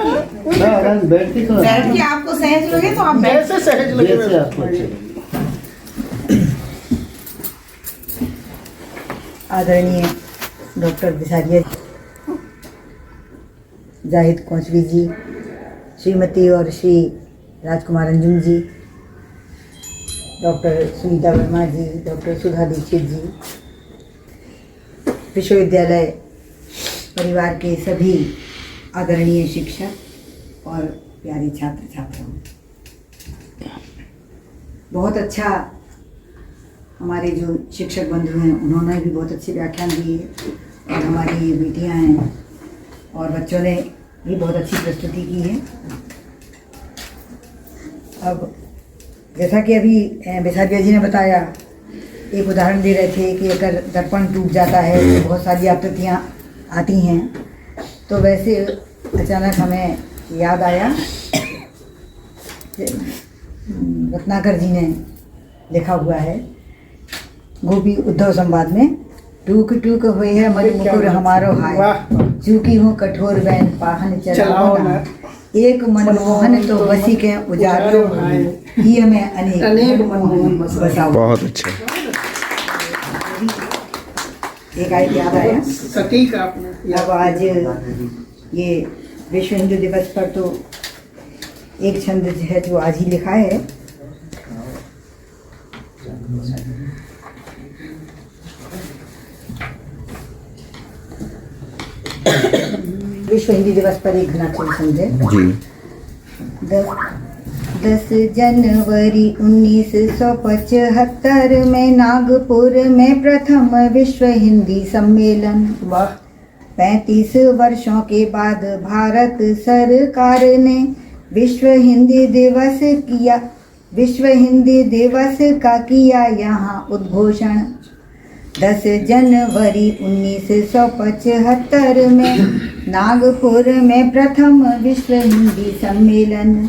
F: बैठ
C: बैठ के आपको सहज लगे तो आप बैठ।
E: जैसे सहज लगे
F: जैसे आपको अच्छा।
G: आदरणीय डॉक्टर बिसारिया जाहिद कोचवी जी, श्रीमती और श्री राजकुमार अंजुम जी, डॉक्टर सुनीता वर्मा जी, डॉक्टर सुधा दीक्षित जी, विश्वविद्यालय परिवार के सभी आदरणीय शिक्षक और प्यारे छात्र छात्राओं, बहुत अच्छा हमारे जो शिक्षक बंधु हैं उन्होंने भी बहुत अच्छे व्याख्यान दिए, और हमारी ये बेटियां हैं और बच्चों ने भी बहुत अच्छी प्रस्तुति की है। अब जैसा कि अभी बिसारिया जी ने बताया, एक उदाहरण दे रहे थे कि अगर दर्पण टूट जाता है तो बहुत सारी आकृतियाँ आती हैं, तो वैसे अचानक हमें याद आया, रत्नाकर जी ने लिखा हुआ है गोपी उद्धव संवाद में, टूक टूक हुई है मणि मुकुर हमारो हाय, चूकी हूँ कठोर बैन पाहन चलाओ ना, एक मनमोहन तो बसी के उजारो ही में अनेक मनमोहन बसाओ।
A: बहुत अच्छा।
G: एक आयत याद आया,
E: सटीक आपने।
G: अब आज ये विश्व हिंदू दिवस पर तो एक छंद है जो आज ही लिखा है, विश्व हिंदी दिवस पर एक घनाचल छंद है
A: जी।
G: 10 जनवरी 1975 में नागपुर में प्रथम विश्व हिंदी सम्मेलन। 35 वर्षों के बाद भारत सरकार ने विश्व हिंदी दिवस का किया यहाँ उद्घोषण। 10 जनवरी 1975 में नागपुर में प्रथम विश्व हिंदी सम्मेलन।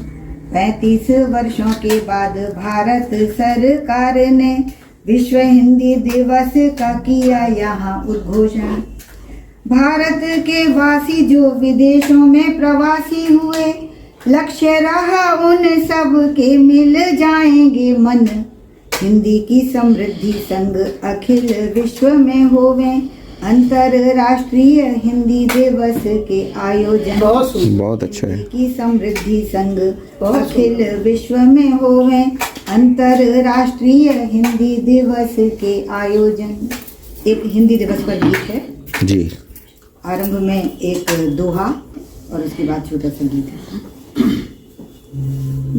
G: 35 वर्षों के बाद भारत सरकार ने विश्व हिंदी दिवस का किया यहाँ उद्घोषण। भारत के वासी जो विदेशों में प्रवासी हुए, लक्ष्य रहा उन सब के मिल जाएंगे मन। हिंदी की समृद्धि संग अखिल विश्व में होवे, अंतरराष्ट्रीय हिंदी दिवस के आयोजन।
A: बहुत अच्छा है।
G: की समृद्धि संग अखिल विश्व में होवे, अंतरराष्ट्रीय हिंदी दिवस के आयोजन। एक हिंदी दिवस पर गीत है
A: जी।
G: आरंभ में एक दोहा और उसके बाद छोटा सा गीत है।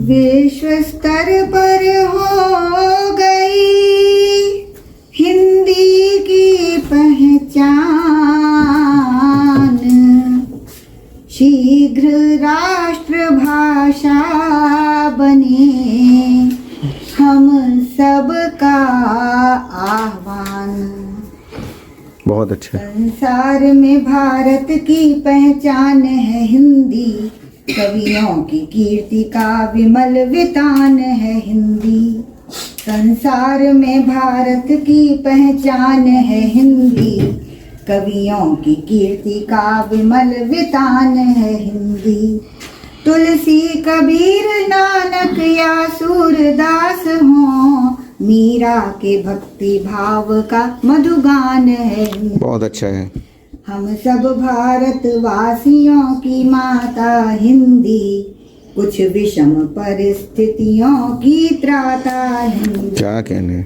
G: विश्व स्तर पर हो गई हिंदी की पहचान, शीघ्र राष्ट्र भाषा बने हम सबका आह्वान।
A: बहुत अच्छा।
G: संसार में भारत की पहचान है हिंदी, कवियों की कीर्ति का विमल वितान है हिंदी। संसार में भारत की पहचान है हिंदी, कवियों की कीर्ति का विमल वितान है हिंदी। तुलसी कबीर नानक या सूरदास हो, मीरा के भक्ति भाव का मधुगान है हिंदी।
A: बहुत अच्छा है।
G: हम सब भारतवासियों की माता हिंदी, कुछ विषम परिस्थितियों की त्राता हिंदी।
A: क्या कहने,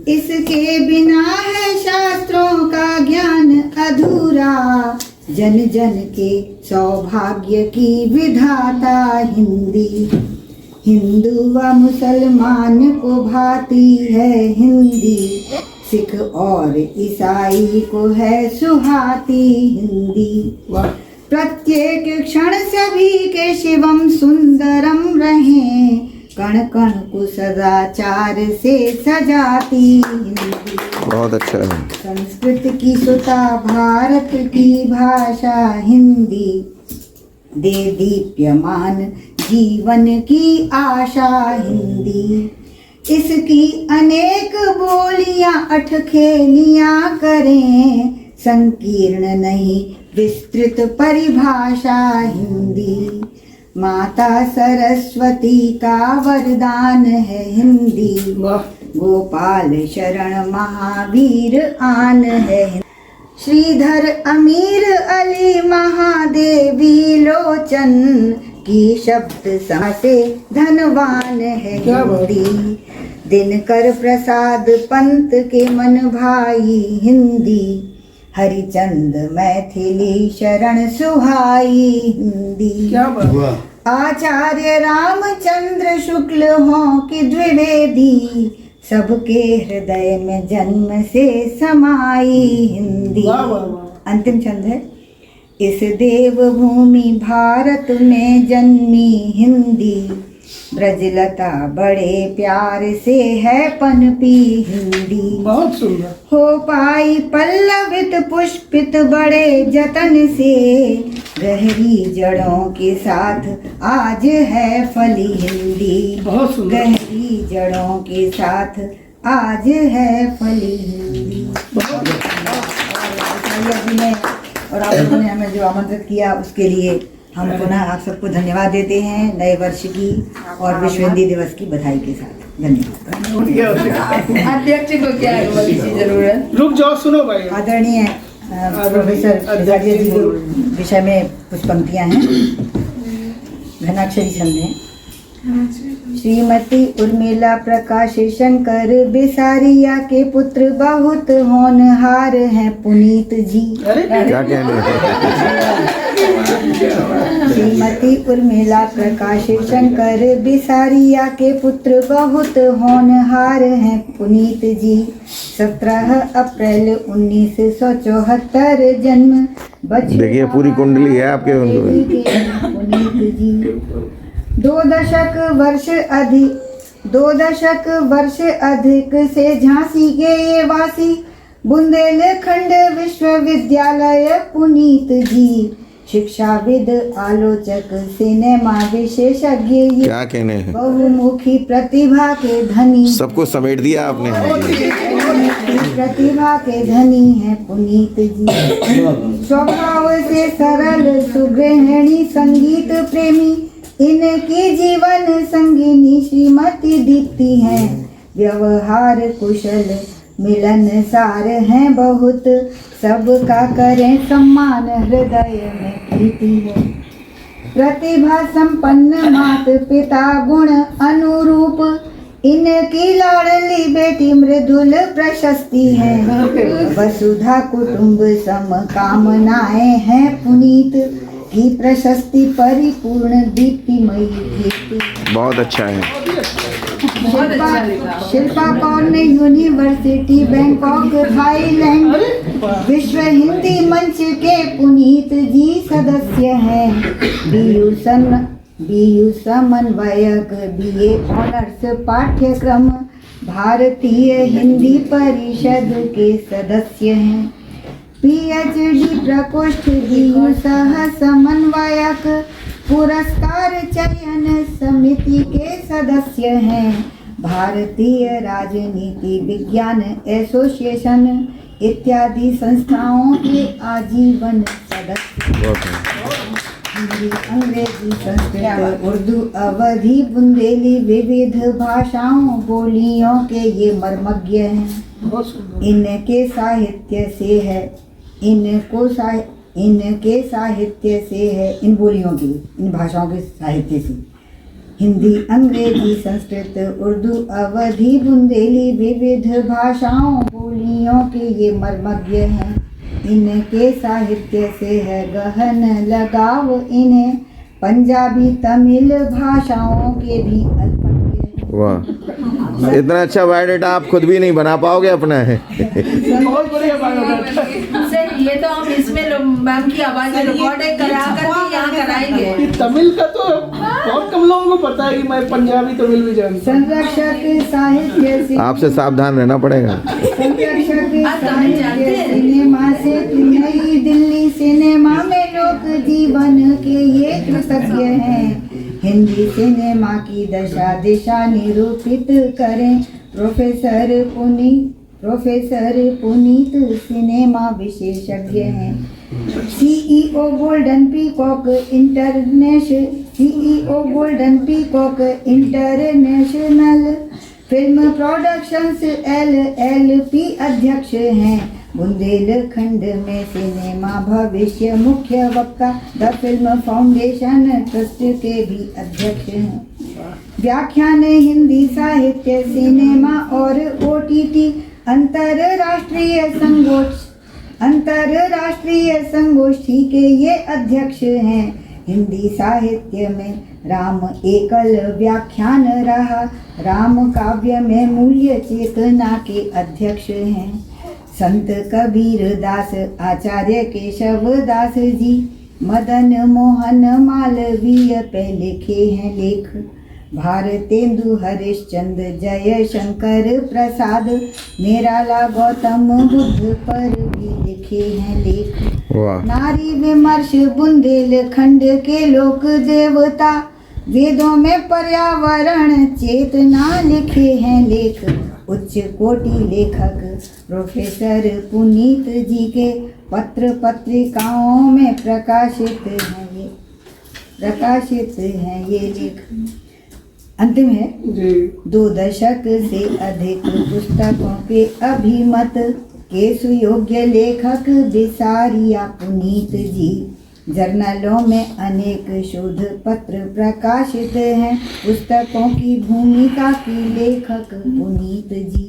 G: इसके बिना है शास्त्रों का ज्ञान अधूरा, जन जन के सौभाग्य की विधाता हिंदी। हिंदू व मुसलमान को भाती है हिंदी, सिख और ईसाई को है सुहाती हिंदी। प्रत्येक क्षण सभी के शिवम सुंदरम रहें, कण कण को सदाचार से सजाती हिंदी।
A: बहुत अच्छा है।
G: संस्कृत की सुता भारत की भाषा हिंदी, दे दीप्यमान जीवन की आशा हिंदी। इसकी अनेक बोलियां अठखेलियां करें, संकीर्ण नहीं विस्तृत परिभाषा हिंदी। माता सरस्वती का वरदान है हिंदी, गोपाल शरण महावीर आन है हिंदी। श्रीधर अमीर अली महादेवी लोचन की शब्द से धनवान है हिंदी। दिनकर प्रसाद पंत के मन भाई हिंदी, हरिचंद मैथिली शरण सुहाई हिंदी। आचार्य रामचंद्र शुक्ल हो कि द्विवेदी, सबके हृदय में जन्म से समाई हिंदी। अंतिम छंद है, इस देवभूमि भारत में जन्मी हिंदी, ब्रजलता बड़े प्यार से है पनपी हिंदी।
E: बहुत सुंदर।
G: हो पाई पल्लवित पुष्पित बड़े जतन से, गहरी जड़ों के साथ आज है फली हिंदी।
E: बहुत सुंदर।
G: गहरी जड़ों के साथ आज है फली हिंदी। और आप लोगों ने हमें जो आमंत्रित किया उसके लिए हम पुनः आप सबको धन्यवाद देते हैं, नए वर्ष की और विश्व हिंदी दिवस की बधाई के साथ। धन्यवाद।
C: अध्यक्ष को क्या है बोलने की जरूरत?
E: रुक जाओ, सुनो भाई।
G: आदरणीय प्रोफेसर आचार्य जी के विषय में कुछ पंक्तियां हैं, घनाक्षरी छंद है। श्रीमती उर्मिला प्रकाश शंकर बिसारिया के पुत्र बहुत होनहार हैं पुनीत जी।
A: क्या कहने,
G: श्रीमती उर्मिला प्रकाश शंकर बिसारिया के पुत्र बहुत होनहार हैं पुनीत जी। 17 अप्रैल 1974 जन्म।
A: देखिए पूरी कुंडली है आपके
G: पुनीत जी। 2 दशक वर्ष अधिक से झांसी के ये वासी, बुंदेलखंड विश्वविद्यालय पुनीत जी। शिक्षाविद, आलोचक, सिनेमा विशेषज्ञ, ये
A: क्या कहने हैं,
G: बहुमुखी प्रतिभा के धनी।
A: सबको समेट दिया आपने।
G: प्रतिभा के धनी है पुनीत जी। स्वभाव से सरल, सुगृहिणी, संगीत प्रेमी, इनकी जीवन संगिनी श्रीमती दीप्ति है। व्यवहार कुशल, मिलनसार हैं बहुत, सबका करें सम्मान, हृदय में प्रीति है। प्रतिभा संपन्न, मात पिता गुण अनुरूप, इनकी लाडली बेटी मृदुल प्रशस्ति है। वसुधा कुटुंब सम कामनाएं हैं पुनीत की प्रशस्ति, परिपूर्ण दीप्तिमयी कीर्ति।
A: बहुत अच्छा है।
G: शिल्पा कौर ने यूनिवर्सिटी बैंकॉक थाईलैंड विश्व हिंदी मंच के पुनीत जी सदस्य हैं। बीयू समन्वयक, BA ऑनर्स पाठ्यक्रम, भारतीय हिंदी परिषद के सदस्य हैं। PhD प्रकोष्ठ, BU सह समन्वयक, पुरस्कार चयन समिति के सदस्य हैं। भारतीय राजनीति विज्ञान एसोसिएशन इत्यादि संस्थाओं के आजीवन सदस्य। हिंदी, अंग्रेजी, संस्कृत, उर्दू, अवधी, बुंदेली विविध भाषाओं बोलियों के ये मर्मज्ञ हैं। इनके साहित्य से है इनके साहित्य से है, इन बोलियों की, इन भाषाओं के साहित्य से हिंदी, अंग्रेजी, संस्कृत, उर्दू, अवधी, बुंदेली विविध भाषाओं बोलियों के ये मर्मज्ञ हैं। इनके साहित्य से है गहन लगाव, इन्हें पंजाबी तमिल भाषाओं के भी अल्पज्ञ।
A: वाह, इतना अच्छा बायोडाटा आप खुद भी नहीं बना पाओगे अपना है।
E: बहुत बढ़िया बायोडाटा।
C: सर ये तो हम इसमें मैम की आवाज रिकॉर्डिंग करा कर यहाँ कराएंगे।
E: ये तमिल का तो बहुत कम लोगों को पता है कि मैं पंजाबी तमिल भी जानता हूँ।
G: संरक्षक साहित्य से
A: आपसे सावधान रहना पड़ेगा।
G: संरक्षक साहित्य सिनेमा से नई दिल्ली सिनेमा में लोक जीवन के ये कृतज्ञ हैं। हिंदी सिनेमा की दशा दिशा निरूपित करें प्रोफेसर पुनीत सिनेमा विशेषज्ञ हैं। CEO golden peacock international film productions LLP अध्यक्ष हैं। बुंदेलखंड में सिनेमा भविष्य मुख्य वक्ता द फिल्म फाउंडेशन ट्रस्ट के भी अध्यक्ष हैं। व्याख्यान हिंदी साहित्य सिनेमा और OTT अंतरराष्ट्रीय संगोष्ठी के ये अध्यक्ष हैं। हिंदी साहित्य में राम एकल व्याख्यान रहा, राम काव्य में मूल्य चेतना के अध्यक्ष हैं। संत कबीर दास, आचार्य केशव दास जी, मदन मोहन मालवीय पे लिखे हैं लेख। भारतेंदु हरिश्चंद्र, जय शंकर प्रसाद, निराला गौतम बुद्ध पर भी लिखे हैं लेख। नारी विमर्श बुंदेलखंड के लोक देवता, वेदों में पर्यावरण चेतना लिखे हैं लेख। उच्च कोटि लेखक प्रोफेसर पुनीत जी के पत्र पत्रिकाओं में प्रकाशित हैं ये लेख। अंतिम है
E: जी।
G: 2 दशक से अधिक पुस्तकों के अभिमत के सुयोग्य लेखक बिसारिया पुनीत जी। जर्नलों में अनेक शोध पत्र प्रकाशित हैं। पुस्तकों की भूमिका के लेखक पुनीत जी।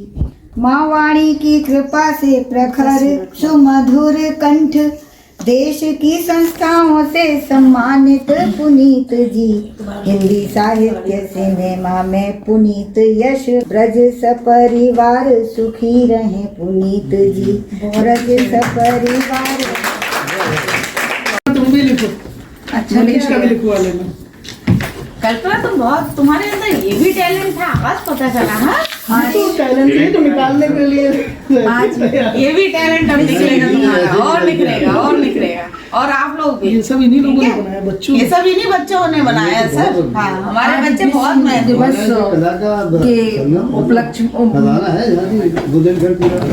G: मावाणी की कृपा से प्रखर सुमधुर कंठ, देश की संस्थाओं से सम्मानित पुनीत जी। हिंदी साहित्य सिनेमा में पुनीत यश, ब्रज सपरिवार सुखी रहे पुनीत जी। ब्रज सपरिवार।
E: तुम भी लिखो।
C: अच्छा
E: मनीष का भी लिखवा लेना।
C: कल्पना तुम बहुत, तुम्हारे अंदर ये भी टैलेंट था, आज पता चला। हाँ
E: तो टैलेंट है तो निकालने के लिए
C: आज ये भी टैलेंट अब निकलेगा तुम्हारा, और निकलेगा। और आप लोग भी,
E: ये सब इन्हीं लोगों ने बनाया, बच्चों
C: ये सब इन्हीं बच्चों ने बनाया सर। हाँ, हमारे बच्चे बहुत मेहनत के उपलक्ष्य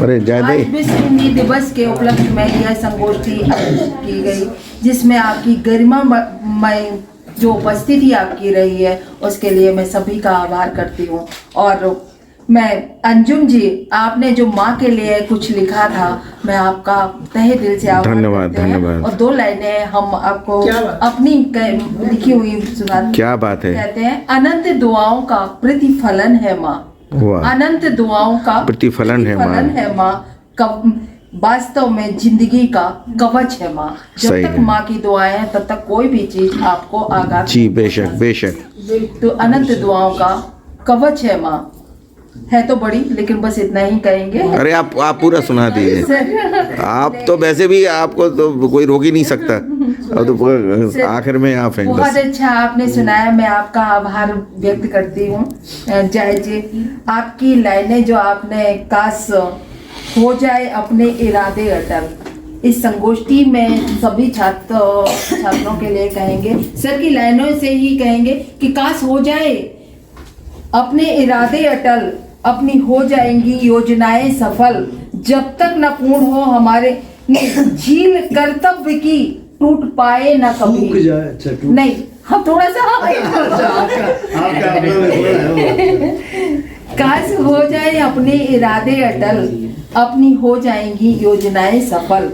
A: अरे ज्यादा
C: आज विश्व हिंदी दिवस के उपलक्ष्य में यह संगोष्ठी की गई, जिसमें आपकी गरिमामय जो उपस्थिति आपकी रही है उसके लिए मैं सभी का आभार करती हूँ। और मैं अंजुम जी, आपने जो माँ के लिए कुछ लिखा था, मैं आपका तहे दिल से आभार
A: धन्यवाद।
C: और 2 लाइनें हम आपको अपनी लिखी हुई सुना।
A: क्या बात है।
C: कहते हैं, अनंत दुआओं का प्रतिफलन है माँ। अनंत दुआओं का
A: प्रतिफलन है माँ।
C: वास्तव में जिंदगी का कवच है माँ। जब तक माँ की दुआएं हैं तब तक कोई भी चीज आपको आघात
A: जी बेशक।
C: तो अनंत दुआओं का कवच है माँ। है तो बड़ी, लेकिन बस इतना ही कहेंगे।
A: अरे आप पूरा सुना दीजिए। आप तो वैसे भी, आपको तो कोई रोक ही नहीं सकता। अब तो आखिर में आप हैं।
C: बहुत अच्छा आपने सुनाया, मैं आपका आभार व्यक्त करती हूँ। जय जी, आपकी लाइनें जो आपने, काश हो जाए अपने इरादे अटल, इस संगोष्ठी में सभी छात्रों के लिए कहेंगे, सर की लाइनों से ही कहेंगे कि काश हो जाए अपने इरादे अटल, अपनी हो जाएंगी योजनाएं सफल, जब तक न पूर्ण हो हमारे झील कर्तव्य की टूट पाए न
F: सूख
C: कभी।
F: जाए, अच्छा टूट
C: नहीं, हम थोड़ा सा
F: आपका अपना में थोड़ा है वो।
C: काश हो जाए अपने इरादे अटल, अपनी हो जाएंगी योजनाएं सफल।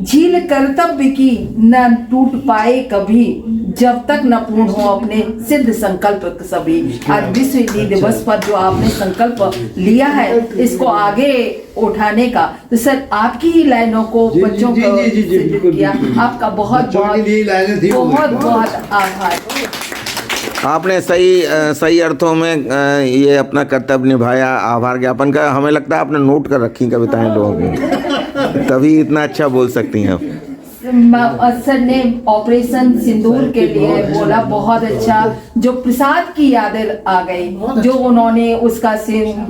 C: झील कर्तव्य की न टूट पाए कभी, जब तक न पूर्ण हो अपने सिद्ध संकल्प सभी। आज विश्व हिंदी दिवस पर जो आपने संकल्प लिया है इसको आगे उठाने का, तो सर आपकी ही लाइनों को
F: जी,
C: बच्चों
F: जी,
C: को
F: जी, जी, जी, बिल्कुल,
C: किया,
F: बिल्कुल।
C: आपका बहुत
F: बच्चों के लिए लाइनें थी वो।
C: बहुत बहुत आभार।
A: आपने सही अर्थों में ये अपना कर्तव्य निभाया, आभार ज्ञापन का। हमें लगता है आपने नोट कर रखी कविताएं लोगों की, तभी इतना अच्छा बोल सकती हैं आप।
C: सर ने ऑपरेशन सिंदूर के लिए बोला, बहुत अच्छा। जो प्रसाद की यादें आ गई, जो उन्होंने उसका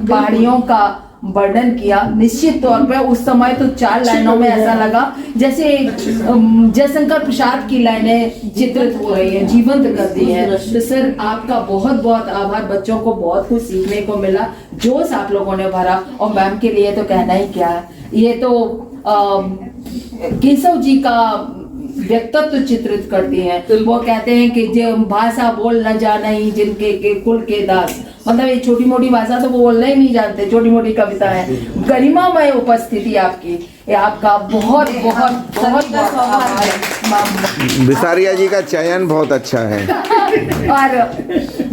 C: पहाड़ियों का वर्णन किया, निश्चित तौर पे उस समय तो 4 लाइनों में ऐसा लगा जैसे जयशंकर प्रसाद की लाइनें चित्रित हो रही हैं, जीवंत कर दी हैं। तो सर आपका बहुत बहुत आभार। बच्चों को बहुत कुछ सीखने को मिला, जोश आप लोगों ने भरा। और मैम के लिए तो कहना ही क्या है, ये तो केशव जी का व्यक्तित्व चित्रित करती हैं। वो कहते हैं कि जो भाषा बोल न जाना ही जिनके के कुल के दास, मतलब ये छोटी मोटी भाषा तो वो बोलना ही नहीं जानते, छोटी मोटी कविता है। गरिमामय उपस्थिति आपकी, ये आपका बहुत बहुत बहुत आभार।
A: बिसारिया जी का चयन बहुत अच्छा है।
C: और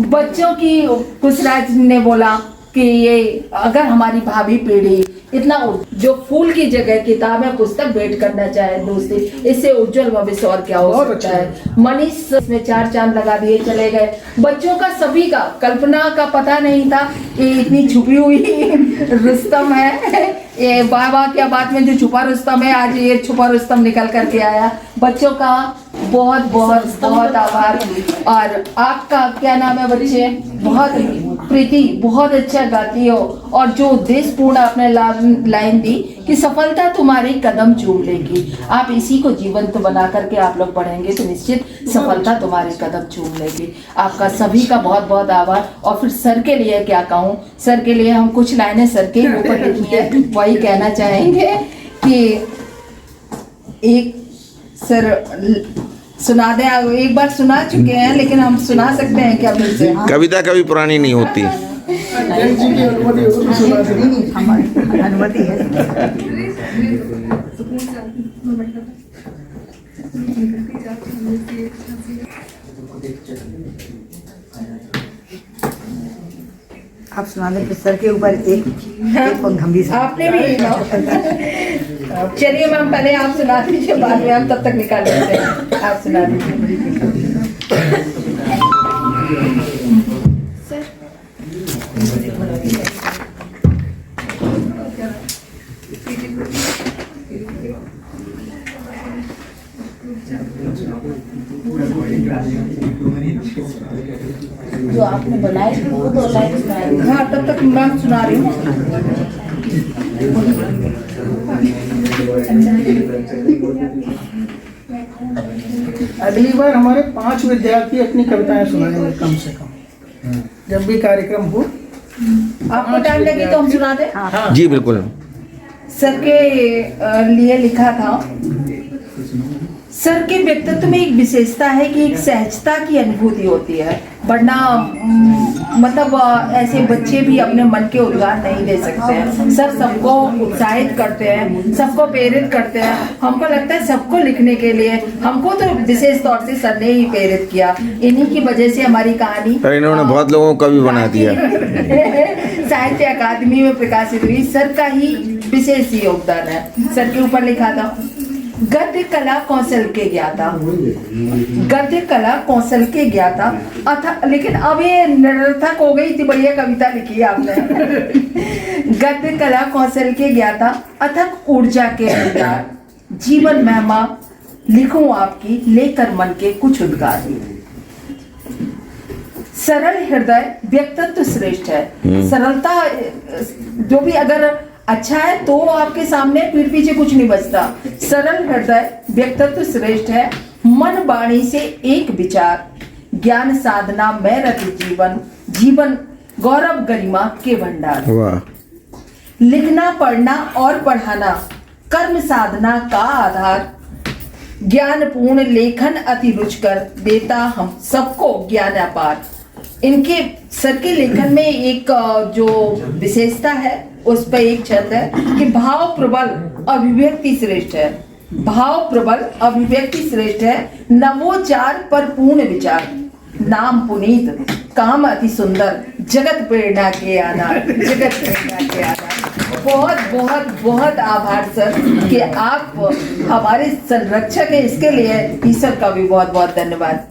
C: बच्चों की कुशराज ने बोला कि ये अगर हमारी भावी पीढ़ी इतना जो फूल की जगह किताब है पुस्तक भेंट करना चाहे दोस्ती, इससे उज्जवल भविष्य और क्या हो सकता है। मनीष इसमें 4 चांद लगा दिए चले गए। बच्चों का सभी का कल्पना का पता नहीं था कि इतनी छुपी हुई रुस्तम है, ये बाबा क्या बात में जो छुपा रुस्तम है, आज ये छुपा रुस्तम निकल करके आया। बच्चों का बहुत बहुत बहुत आभार। और आपका क्या नाम है बच्चे? बहुत प्रीति, बहुत अच्छा गाती हो। और जो उद्देश्यपूर्ण आपने लाइन दी कि सफलता तुम्हारे कदम चूम लेगी, आप इसी को जीवंत बना करके आप लोग पढ़ेंगे तो निश्चित सफलता तुम्हारे कदम चूम लेगी। आपका सभी का बहुत बहुत आभार। और फिर सर के लिए क्या कहूँ, सर के लिए हम कुछ लाइनें सर के ऊपर लिखी है, वही कहना चाहेंगे कि एक सर सुना दे। एक बार सुना चुके हैं लेकिन हम सुना सकते हैं क्या फिर से?
A: कविता कभी पुरानी नहीं होती।
E: जय जी की अनुमति हो तो सुना दें।
G: अनुमति है। आप सुना दें फिर सर के ऊपर एक पंखम भी
C: आपने भी चलिए मैम, पहले आप सुना दीजिए, बाद में हम तब तक निकाल लेते हैं। आप सुना दीजिए। जो आपने बनाई थी वो 2 लाइन सुनाई। हाँ, तब तक मैम सुना रही हूँ।
E: अगली बार हमारे 5 विद्यार्थी अपनी कविताएं सुनाएंगे कम से कम, जब भी कार्यक्रम हो।
C: आपको टाइम लगी तो हम सुना दें।
A: जी बिल्कुल।
C: सर के लिए लिखा था। सर के व्यक्तित्व में एक विशेषता है कि एक सहजता की अनुभूति होती है, वरना मतलब ऐसे बच्चे भी अपने मन के उद्गार नहीं दे सकते हैं। सर सबको उत्साहित करते हैं, सबको प्रेरित करते हैं। हमको लगता है सबको लिखने के लिए, हमको तो विशेष तौर से सर ने ही प्रेरित किया। इन्हीं की वजह से हमारी कहानी
A: पर इन्होंने बहुत लोगों को भी बना दिया।
C: साहित्य अकादमी में प्रकाशित हुई। सर का ही विशेष योगदान है। सर के ऊपर लिखा था, गद्य कला कौशल के ज्ञाता, गद्य कला कौशल के ज्ञाता अथा, लेकिन अब ये निरर्थक हो गई। इतनी बढ़िया कविता लिखी है आपने। गद्य कला कौशल के ज्ञाता, अथक ऊर्जा के अंगार, जीवन महिमा लिखूं आपकी, लेकर मन के कुछ उद्गार। सरल हृदय व्यक्तित्व श्रेष्ठ है। सरलता जो भी अगर अच्छा है तो आपके सामने पीठ पीछे कुछ नहीं बचता। सरल हृदय व्यक्तित्व श्रेष्ठ है, मन वाणी से एक विचार, ज्ञान साधना में रति जीवन, जीवन गौरव गरिमा के भंडार।
A: वाह।
H: लिखना पढ़ना और पढ़ाना कर्म साधना का आधार, ज्ञानपूर्ण लेखन अति रुचिकर, देता हम सबको ज्ञान अपार। इनके सर के लेखन में एक जो विशेषता है उस पर एक छत है कि भाव प्रबल अभिव्यक्ति श्रेष्ठ है। भाव प्रबल अभिव्यक्ति श्रेष्ठ है, नवोचार पर पूर्ण विचार, नाम पुनीत काम अति सुंदर, जगत प्रेरणा के आधार, जगत प्रेरणा के आधार। बहुत बहुत बहुत आभार सर कि आप हमारे संरक्षक हैं, इसके लिए ईश्वर का भी बहुत बहुत धन्यवाद।